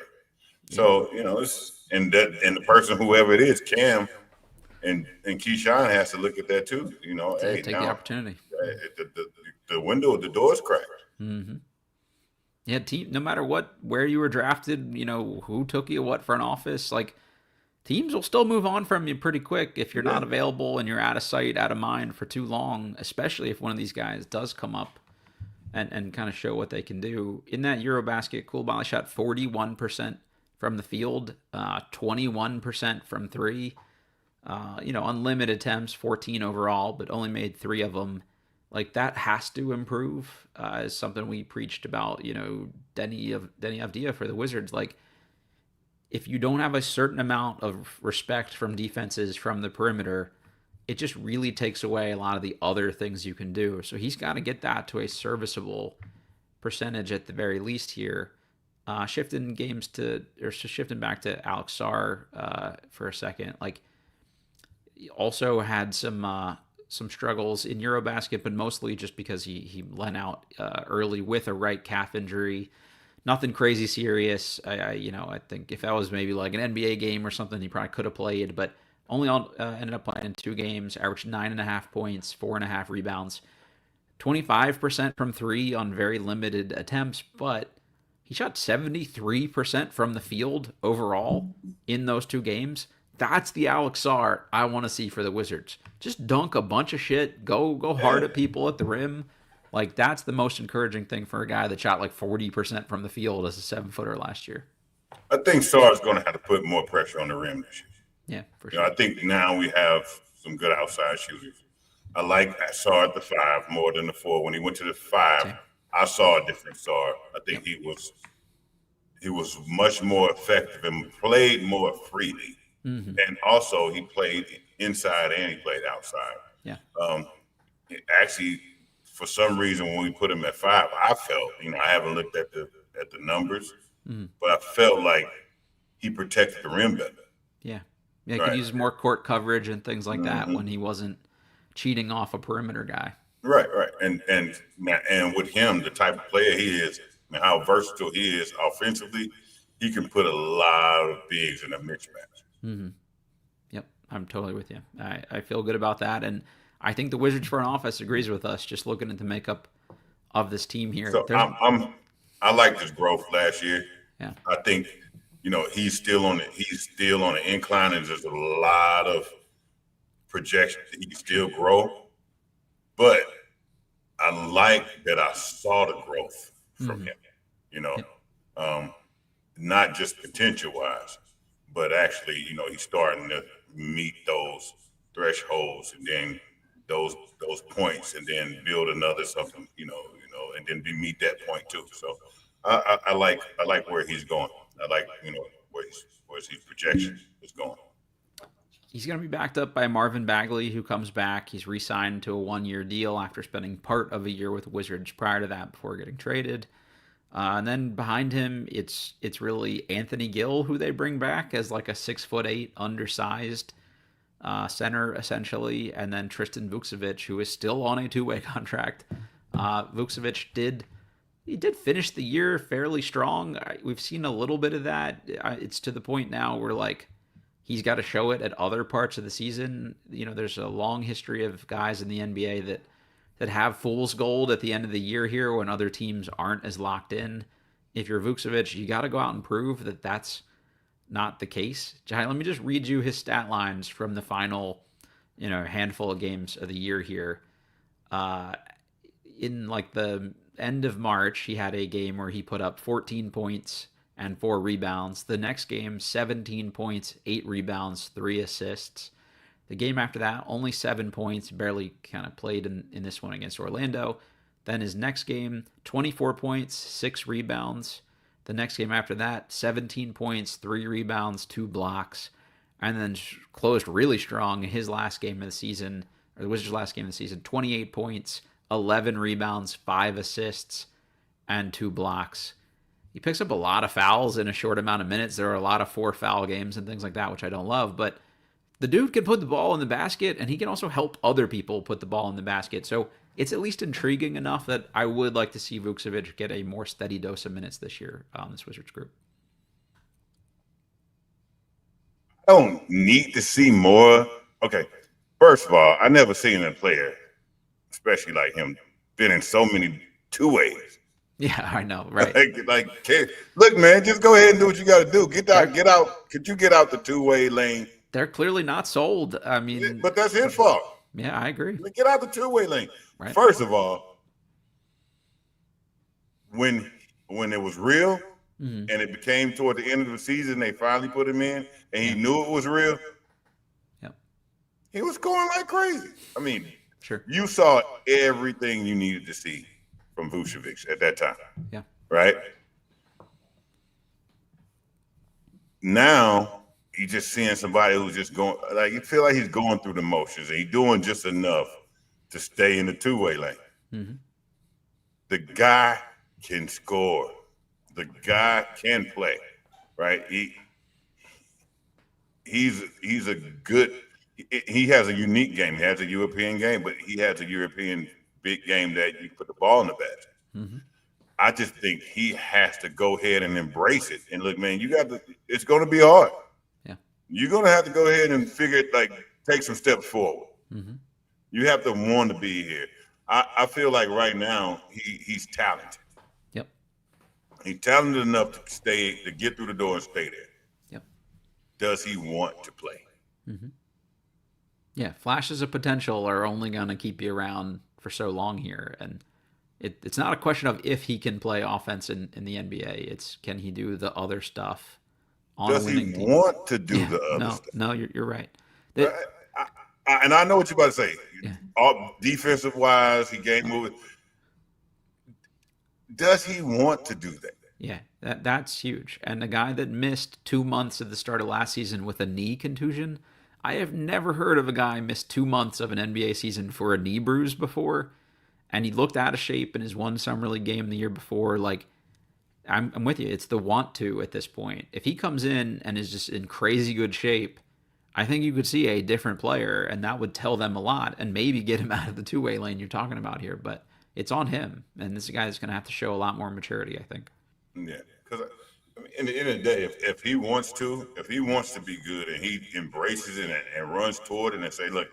Yeah. So and the person, whoever it is, Cam and Keyshawn has to look at that too. To Hey, take the now opportunity. the window, the door's cracked. Mm-hmm. Yeah, team. No matter where you were drafted, who took you what for an office, like, teams will still move on from you pretty quick if you're Yeah. not available and you're out of sight, out of mind for too long. Especially if one of these guys does come up and kind of show what they can do. In that Eurobasket, Koulibaly shot 41% from the field, 21% from three. Unlimited attempts, 14 overall, but only made three of them. Like, that has to improve. Is something we preached about. Denny Avdia for the Wizards. Like, if you don't have a certain amount of respect from defenses from the perimeter, it just really takes away a lot of the other things you can do. So he's got to get that to a serviceable percentage at the very least here. Shifting back to Alex Sarr for a second. Like, also had some struggles in Eurobasket, but mostly just because he lent out early with a right calf injury. Nothing crazy serious. I think if that was maybe like an NBA game or something, he probably could have played, but only ended up playing 2 games, averaged 9.5 points, 4.5 rebounds, 25% from three on very limited attempts, but he shot 73% from the field overall in those 2 games. That's the Alex Sarr I want to see for the Wizards. Just dunk a bunch of shit, go hard Yeah. at people at the rim. Like, that's the most encouraging thing for a guy that shot like 40% from the field as a 7-footer last year. I think Sarr's going to have to put more pressure on the rim this year. Yeah, for I sure. think now we have some good outside shooters. I like Sarr at the 5 more than the 4. When he went to the 5, Same. I saw a different Sarr. I think Yep. he was much more effective and played more freely. Mm-hmm. And also he played inside and he played outside. Yeah. Actually, for some reason, when we put him at 5, I felt, I haven't looked at the numbers, Mm-hmm. but I felt like he protected the rim better. Yeah. Yeah, he could Right. use more court coverage and things like that Mm-hmm. when he wasn't cheating off a perimeter guy. Right, right. And with him, the type of player he is, and how versatile he is offensively, he can put a lot of bigs in a mismatch. Mm-hmm. Yep, I'm totally with you. I feel good about that, and I think the Wizards front office agrees with us. Just looking at the makeup of this team here, So there's I liked his growth last year. yeah, I think he's still on the incline, and there's a lot of projection that he can still grow. But I like that I saw the growth from mm-hmm. him. You know, Yep, um, not just potential wise, but actually, he's starting to meet those thresholds, and then those points, and then build another something, and then meet that point too. So I like where he's going. I like where his projection is going. he's going to be backed up by Marvin Bagley, who comes back. He's re-signed to a 1-year deal after spending part of a year with the Wizards prior to that before getting traded. And then behind him, it's really Anthony Gill who they bring back as like a 6'8" undersized center essentially, and then Tristan Vukcevic, who is still on a 2-way contract. Vukcevic did finish the year fairly strong. We've seen a little bit of that. It's to the point now where like he's got to show it at other parts of the season. There's a long history of guys in the NBA that have fool's gold at the end of the year here when other teams aren't as locked in. If you're Vukcevic, you got to go out and prove that that's not the case. Jai, let me just read you his stat lines from the final, handful of games of the year here. Uh, in like the end of March, he had a game where he put up 14 points and 4 rebounds. The next game, 17 points, 8 rebounds, 3 assists. The game after that, only 7 points, barely kind of played in this one against Orlando. Then his next game, 24 points, 6 rebounds. The next game after that, 17 points, 3 rebounds, 2 blocks. And then closed really strong in his last game of the season, or the Wizards' last game of the season, 28 points, 11 rebounds, 5 assists, and 2 blocks. He picks up a lot of fouls in a short amount of minutes. There are a lot of 4-foul games and things like that, which I don't love. But the dude can put the ball in the basket, and he can also help other people put the ball in the basket. So it's at least intriguing enough that I would like to see Vukcevic get a more steady dose of minutes this year on this Wizards group. I don't need to see more. Okay, first of all, I never seen a player, especially like him, been in so many two ways. Yeah, I know, right? Look, man, just go ahead and do what you got to do. They're Get out. Could you get out the two-way lane? they're clearly not sold. I mean, But that's his fault. yeah, I agree. Get out the two-way lane. Right? First of all, when it was real, Mm-hmm. and it became toward the end of the season, they finally put him in, and he knew it was real. Yep. He was going like crazy. I mean, Sure. you saw everything you needed to see from Vucevic at that time. Yeah. Right? Now you're just seeing somebody who's just going, like, you feel like he's going through the motions, and he's doing just enough to stay in the two-way lane. Mm-hmm. The guy can score. The guy can play, right? He's a good. He has a unique game. He has a European game, but he has a European big game that you put the ball in the basket. Mm-hmm. I just think he has to go ahead and embrace it. And look, man, you got to. It's going to be hard. Yeah. You're going to have to go ahead and figure it, like, take some steps forward. Mm-hmm. You have to want to be here. I feel like right now he's talented. Yep. He's talented enough to get through the door and stay there. Yep. Does he want to play? Mm-hmm. Yeah, flashes of potential are only going to keep you around for so long here, and it's not a question of if he can play offense in the NBA. It's can he do the other stuff on Does a winning he team? want to do the other stuff? No, you're right. And I know what you're about to say. Yeah. All defensive wise, he game moving. Does he want to do that? Yeah, that's huge. And a guy that missed 2 months at the start of last season with a knee contusion, I have never heard of a guy miss 2 months of an NBA season for a knee bruise before. And he looked out of shape in his one summer league game the year before. Like, I'm with you. It's the want to at this point. If he comes in and is just in crazy good shape, I think you could see a different player, and that would tell them a lot, and maybe get him out of the two-way lane you're talking about here. But it's on him, and this guy's going to have to show a lot more maturity, I think. Yeah, because I mean, in the end of the day, if he wants to, if he wants to be good and he embraces it and runs toward it and say, look,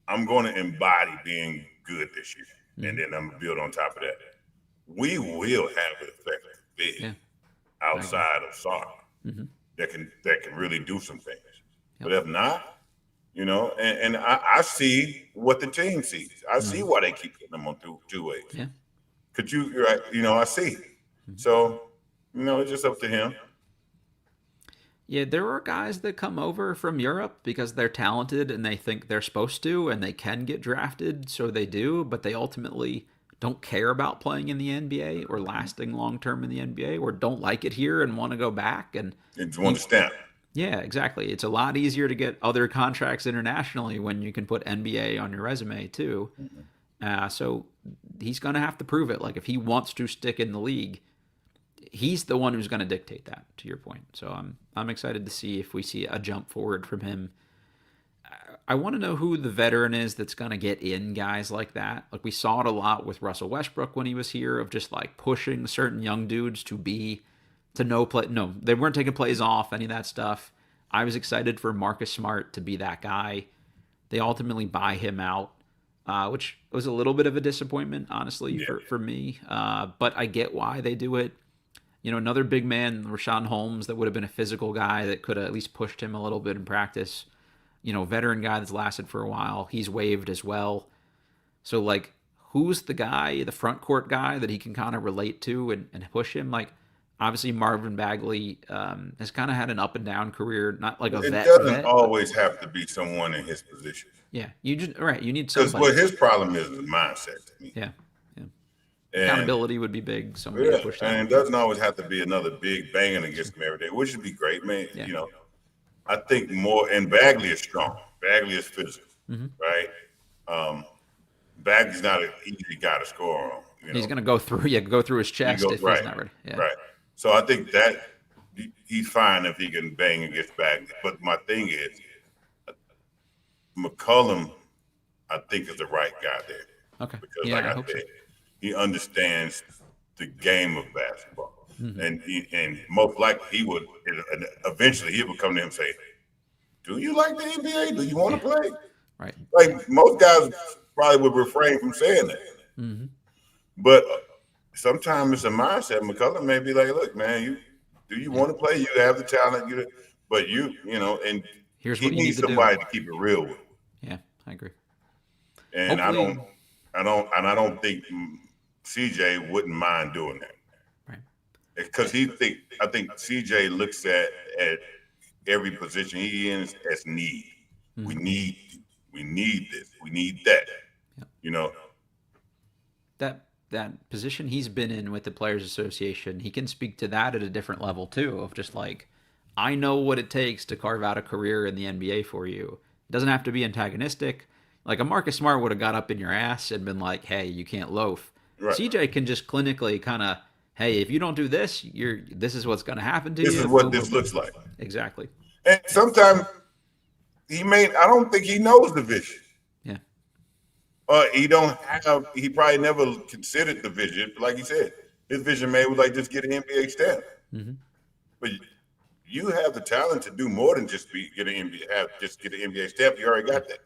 I'm going to embody being good this year, and then I'm going to build on top of that. We will have an effective big Yeah, outside of soccer that can really do some things. But if not, and I see what the team sees. I see why they keep putting them on two ways. Yeah. Could you, right? I see. So, it's just up to him. Yeah, there are guys that come over from Europe because they're talented and they think they're supposed to and they can get drafted, so they do, but they ultimately don't care about playing in the NBA or lasting long term in the NBA or don't like it here and want to go back. And just want to stamp. Yeah, exactly. It's a lot easier to get other contracts internationally when you can put NBA on your resume too. So he's going to have to prove it. Like if he wants to stick in the league, he's the one who's going to dictate that, to your point. So I'm excited to see if we see a jump forward from him. I want to know who the veteran is that's going to get in guys like that. Like we saw it a lot with Russell Westbrook when he was here, of just like pushing certain young dudes to no play. No, they weren't taking plays off, any of that stuff. I was excited for Marcus Smart to be that guy. They ultimately buy him out, which was a little bit of a disappointment, honestly, for me. But I get why they do it. Another big man, Rashawn Holmes, that would have been a physical guy that could have at least pushed him a little bit in practice. Veteran guy that's lasted for a while. He's waived as well. So, like, who's the guy, the front court guy that he can kind of relate to and push him? Like, obviously, Marvin Bagley has kind of had an up and down career, not like a vet. It doesn't always have to be someone in his position. Yeah, you need somebody. Because what his problem is mindset to me. Yeah. Accountability would be big. Somebody to push that. And it doesn't always have to be another big banging against him every day, which would be great, man. Yeah. I think more, and Bagley is strong. Bagley is physical, right? Bagley's not an easy guy to score on. He's going to go through his chest if he's not ready. Yeah. Right. So I think that he's fine if he can bang against Bagley. But my thing is, McCollum, I think, is the right guy there. Okay. Because like I said, he understands the game of basketball. And most likely he would eventually he would come to him and say, do you like the NBA? Do you want to play? Right. Like most guys probably would refrain from saying that. But sometimes it's a mindset. McCullum may be like, look, man, do you want to play? You have the talent, but and here's he what you needs need to somebody do. to keep it real with. Yeah, I agree. And hopefully, I don't think CJ wouldn't mind doing that. Because I think CJ looks at every position he in as need. We need this. We need that. That position he's been in with the Players Association, he can speak to that at a different level too, of just like, I know what it takes to carve out a career in the NBA for you. It doesn't have to be antagonistic. Like a Marcus Smart would have got up in your ass and been like, hey, you can't loaf. Right. CJ can just clinically kind of, hey, if you don't do this, this is what's going to happen to you. This is what this looks like. Exactly. And sometimes I don't think he knows the vision. Yeah. He probably never considered the vision. Like he said, his vision maybe was like just get an NBA stamp. But you have the talent to do more than just get an NBA stamp. You already got that.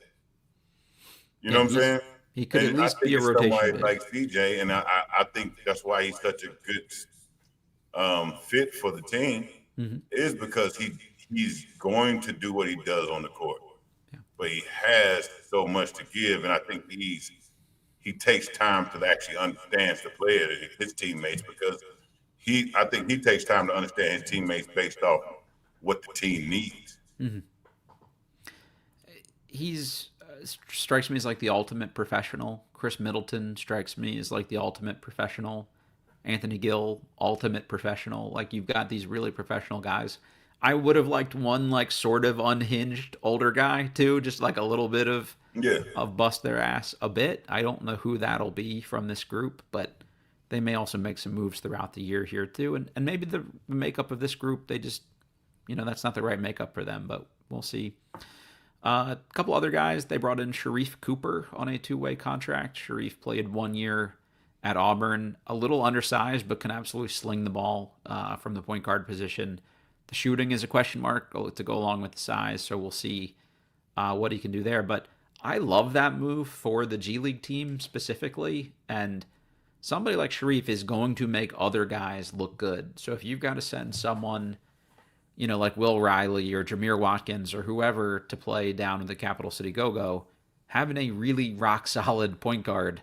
You know what I'm saying? He could at least be a rotation like CJ, and I think that's why he's such a good fit for the team, is because he's going to do what he does on the court. Yeah. But he has so much to give, and I think he takes time to actually understand the player, his teammates, because I think he takes time to understand his teammates based off what the team needs. He's strikes me as like the ultimate professional. Chris Middleton strikes me as like the ultimate professional. Anthony Gill, ultimate professional. Like you've got these really professional guys. I would have liked one like sort of unhinged older guy too, just like a little bit of bust their ass a bit. I don't know who that'll be from this group, but they may also make some moves throughout the year here too. And maybe the makeup of this group, they just that's not the right makeup for them, but we'll see. A couple other guys, they brought in Sharif Cooper on a two-way contract. Sharif played 1 year at Auburn, a little undersized, but can absolutely sling the ball from the point guard position. The shooting is a question mark to go along with the size, so we'll see what he can do there. But I love that move for the G League team specifically, and somebody like Sharif is going to make other guys look good. So if you've got to send someone, like Will Riley or Jameer Watkins or whoever to play down in the Capital City Go-Go, having a really rock-solid point guard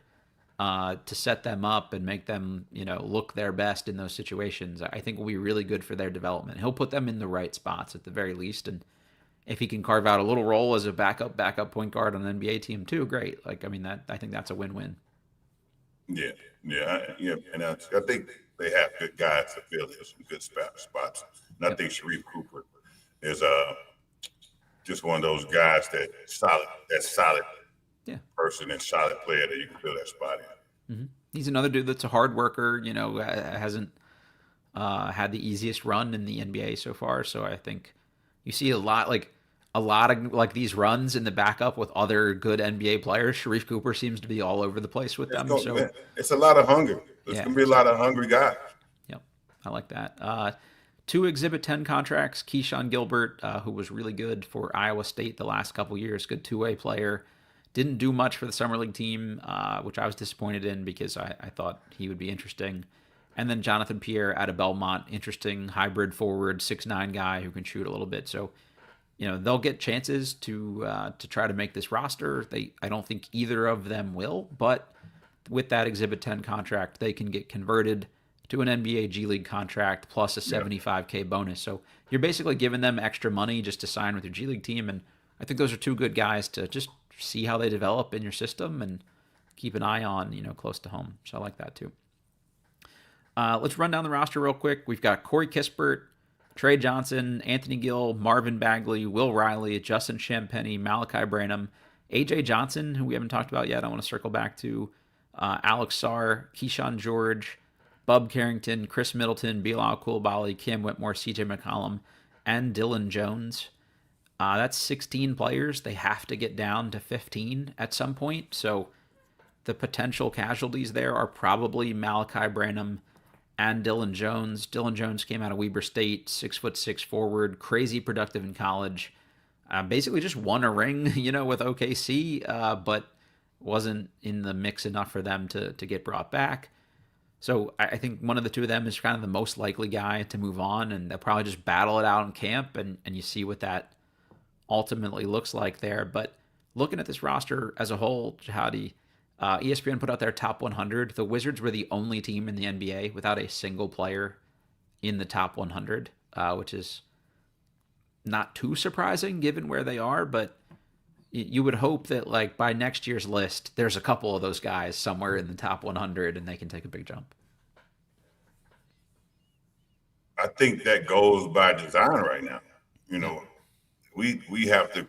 to set them up and make them, look their best in those situations, I think will be really good for their development. He'll put them in the right spots at the very least, and if he can carve out a little role as a backup point guard on an NBA team too, great. I think that's a win-win. Yeah, yeah, and I think they have good guys to fill in some good spots. And I think Sharif Cooper is just one of those guys that's solid Yeah. person and solid player that you can fill that spot in. Mm-hmm. He's another dude that's a hard worker. Hasn't had the easiest run in the NBA so far. So I think you see a lot of like these runs in the backup with other good NBA players. Sharif Cooper seems to be all over the place with them. So it's a lot of hunger. There's gonna be a lot of hungry guys. Yep, I like that. 2 Exhibit 10 contracts. Keshon Gilbert, who was really good for Iowa State the last couple years, good two-way player. Didn't do much for the Summer League team, which I was disappointed in because I thought he would be interesting. And then Jonathan Pierre out of Belmont, interesting hybrid forward, 6'9" guy who can shoot a little bit. So, they'll get chances to try to make this roster. I don't think either of them will, but with that Exhibit 10 contract, they can get converted to an NBA G League contract plus a $75K bonus. So you're basically giving them extra money just to sign with your G League team. And I think those are 2 good guys to just see how they develop in your system and keep an eye on, close to home. So I like that too. Let's run down the roster real quick. We've got Corey Kispert, Trey Johnson, Anthony Gill, Marvin Bagley, Will Riley, Justin Champagnie, Malachi Branham, AJ Johnson, who we haven't talked about yet. I want to circle back to Alex Sarr, Keshon George, Bub Carrington, Chris Middleton, Bilal Coulibaly, Cam Whitmore, CJ McCollum, and Dylan Jones. That's 16 players. They have to get down to 15 at some point. So the potential casualties there are probably Malachi Branham and Dylan Jones. Dylan Jones came out of Weber State, 6'6" forward, crazy productive in college. Basically just won a ring, with OKC, but wasn't in the mix enough for them to get brought back. So I think one of the two of them is kind of the most likely guy to move on, and they'll probably just battle it out in camp, and you see what that ultimately looks like there. But looking at this roster as a whole, Jahadi, ESPN put out their top 100. The Wizards were the only team in the NBA without a single player in the top 100, which is not too surprising given where they are, but you would hope that by next year's list, there's a couple of those guys somewhere in the top 100 and they can take a big jump. I think that goes by design right now. We have to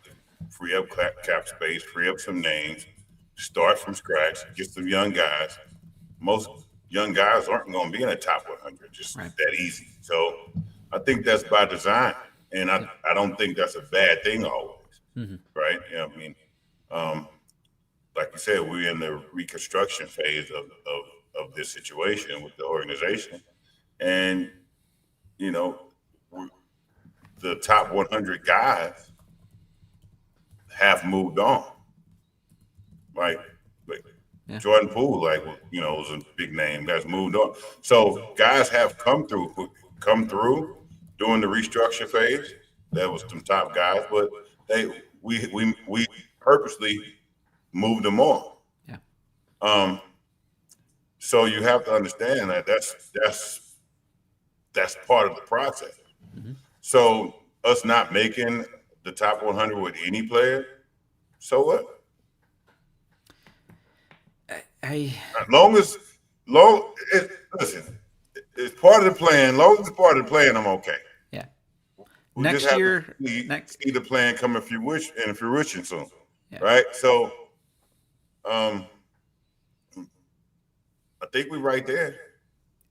free up cap space, free up some names, start from scratch, get some young guys. Most young guys aren't going to be in the top 100, just right. That easy. So I think that's by design, and I don't think that's a bad thing always. Mm-hmm. Right? Like you said, we're in the reconstruction phase of this situation with the organization. And, the top 100 guys have moved on. Jordan Poole, was a big name that's moved on. So guys have come through during the restructure phase. That was some top guys, but we purposely moved them on. Yeah. So you have to understand that that's part of the process. Mm-hmm. So us not making the top 100 with any player, so what? Listen, it's part of the plan. Long as it's part of the plan, I'm okay. Yeah. We next year, see the plan come in fruition soon, yeah. Right? So, I think we're right there.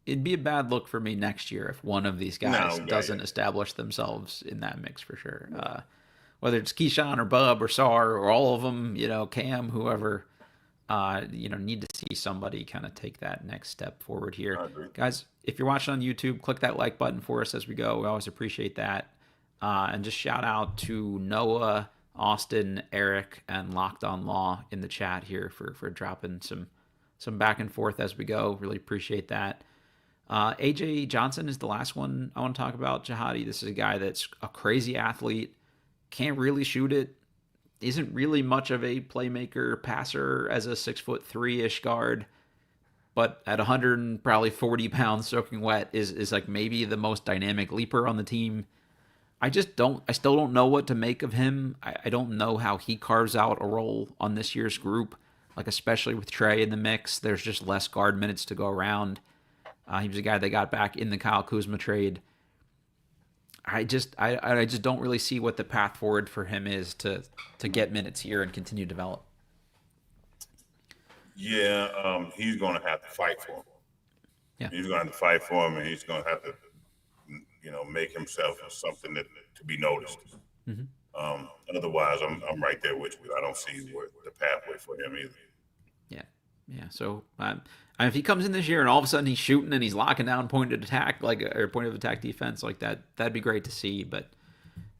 it'd be a bad look for me next year if one of these guys No, yeah, doesn't establish themselves in that mix for sure. Whether it's Keyshawn or Bub or Sar or all of them, Cam, whoever, need to see somebody kind of take that next step forward here. I agree. Guys, if you're watching on YouTube, click that like button for us as we go. We always appreciate that. And just shout out to Noah, Austin, Eric, and Locked On Law in the chat here for dropping some back and forth as we go. Really appreciate that. AJ Johnson is the last one I want to talk about. Jahadi, this is a guy that's a crazy athlete, can't really shoot it, isn't really much of a playmaker passer as a 6'3" ish guard, but at 100 and probably 40 pounds soaking wet is like maybe the most dynamic leaper on the team. I still don't know what to make of him. I don't know how he carves out a role on this year's group, like especially with Trey in the mix. There's just less guard minutes to go around. He was a guy they got back in the Kyle Kuzma trade. I just don't really see what the path forward for him is to get minutes here and continue to develop. Yeah, he's going to have to fight for him. Yeah, he's going to have to fight for him, and he's going to have to, make himself something to be noticed. Mm-hmm. Otherwise, I'm right there with you. I don't see what the pathway for him either. Yeah. So if he comes in this year and all of a sudden he's shooting and he's locking down point of attack defense like that, that'd be great to see. But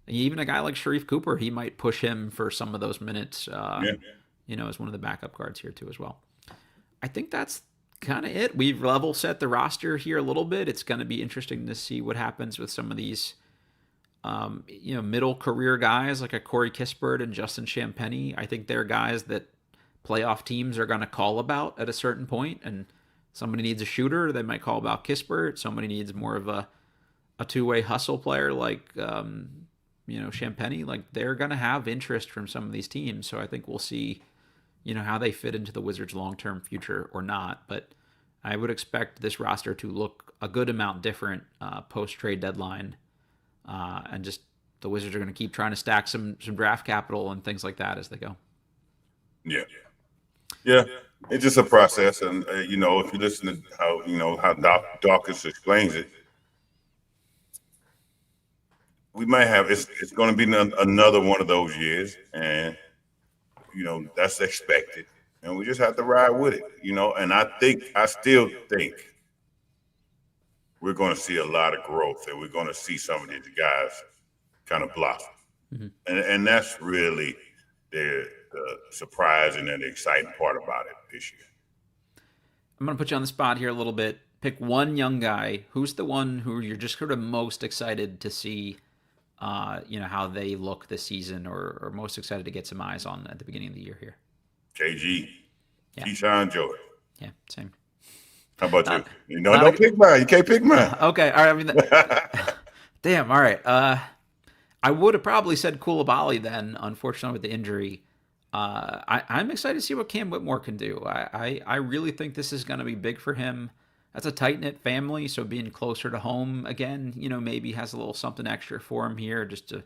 even a guy like Sharif Cooper, he might push him for some of those minutes. As one of the backup guards here too as well. I think that's kind of it. We've level set the roster here a little bit. It's going to be interesting to see what happens with some of these, middle career guys like a Corey Kispert and Justin Champagnie. I think they're guys that playoff teams are going to call about at a certain point, and somebody needs a shooter, they might call about Kispert. Somebody needs more of a two-way hustle player like Champagnie. Like they're going to have interest from some of these teams, so I think we'll see how they fit into the Wizards' long-term future or not. But I would expect this roster to look a good amount different post-trade deadline, and just the Wizards are going to keep trying to stack some draft capital and things like that as they go. Yeah, it's just a process, and if you listen to how Dawkins explains it, we might have it's going to be another one of those years, and that's expected, and we just have to ride with it, And I still think we're going to see a lot of growth, and we're going to see some of these guys kind of blossom, and that's really the surprising and the exciting part about it this year. I'm going to put you on the spot here a little bit. Pick one young guy. Who's the one who you're just sort of most excited to see, how they look this season, or most excited to get some eyes on at the beginning of the year here? KG. Yeah. Keshon George. Yeah, same. How about you? Don't pick mine. You can't pick mine. Okay, all right. Damn, all right. I would have probably said Koulibaly then, unfortunately with the injury. I'm excited to see what Cam Whitmore can do. I really think this is going to be big for him. That's a tight-knit family, so being closer to home again, maybe has a little something extra for him here just to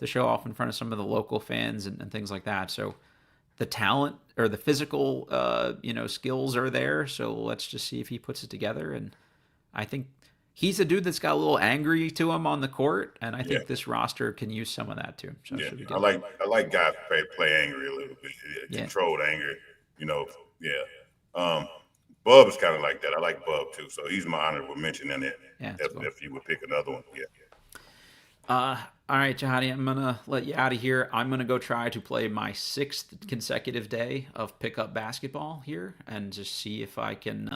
show off in front of some of the local fans and things like that. So the talent or the physical, skills are there. So let's just see if he puts it together. And I think he's a dude that's got a little angry to him on the court, and I think this roster can use some of that too. So I like guys play angry a little bit, controlled anger. Bub is kind of like that. I like Bub too, so he's my honorable mention in it. Yeah, if you would pick another one, All right, Jahadi, I'm gonna let you out of here. I'm gonna go try to play my 6th consecutive day of pickup basketball here, and just see if I can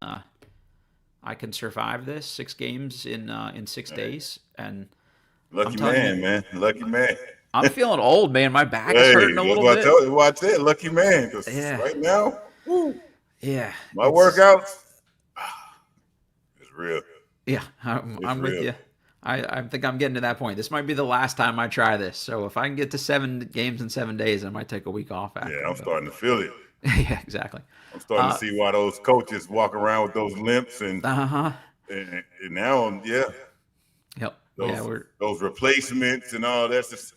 survive this 6 games in 6 days. And lucky man. I'm feeling old, man. My back is hurting a little bit. Watch that, lucky man. Yeah. Right now, yeah, my workouts is real. Yeah, I'm with you. I think I'm getting to that point. This might be the last time I try this. So if I can get to 7 games in 7 days, I might take a week off after. Yeah, I'm starting to feel it. Yeah, exactly. I'm starting to see why those coaches walk around with those limps and now, Yep. Those replacements and all that's.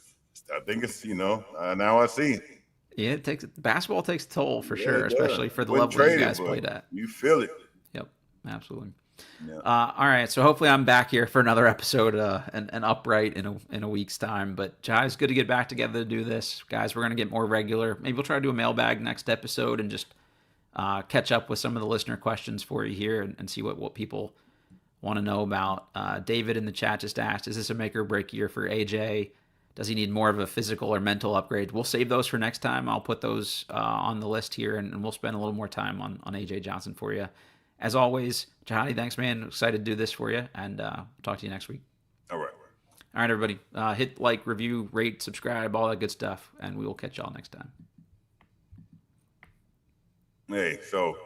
I think it's now I see it. Yeah, basketball takes a toll for sure, especially for the level you guys played at. You feel it. Yep, absolutely. Yeah. All right, so hopefully I'm back here for another episode and upright in a week's time. But Jai, it's good to get back together to do this, guys. We're gonna get more regular. Maybe we'll try to do a mailbag next episode and just catch up with some of the listener questions for you here and see what people want to know about. David in the chat just asked, "Is this a make or break year for AJ? Does he need more of a physical or mental upgrade?" We'll save those for next time. I'll put those on the list here, and we'll spend a little more time on AJ Johnson for you. As always, Jahadi, thanks, man. Excited to do this for you, and talk to you next week. All right. All right, everybody. Hit like, review, rate, subscribe, all that good stuff, and we will catch y'all next time. Hey, so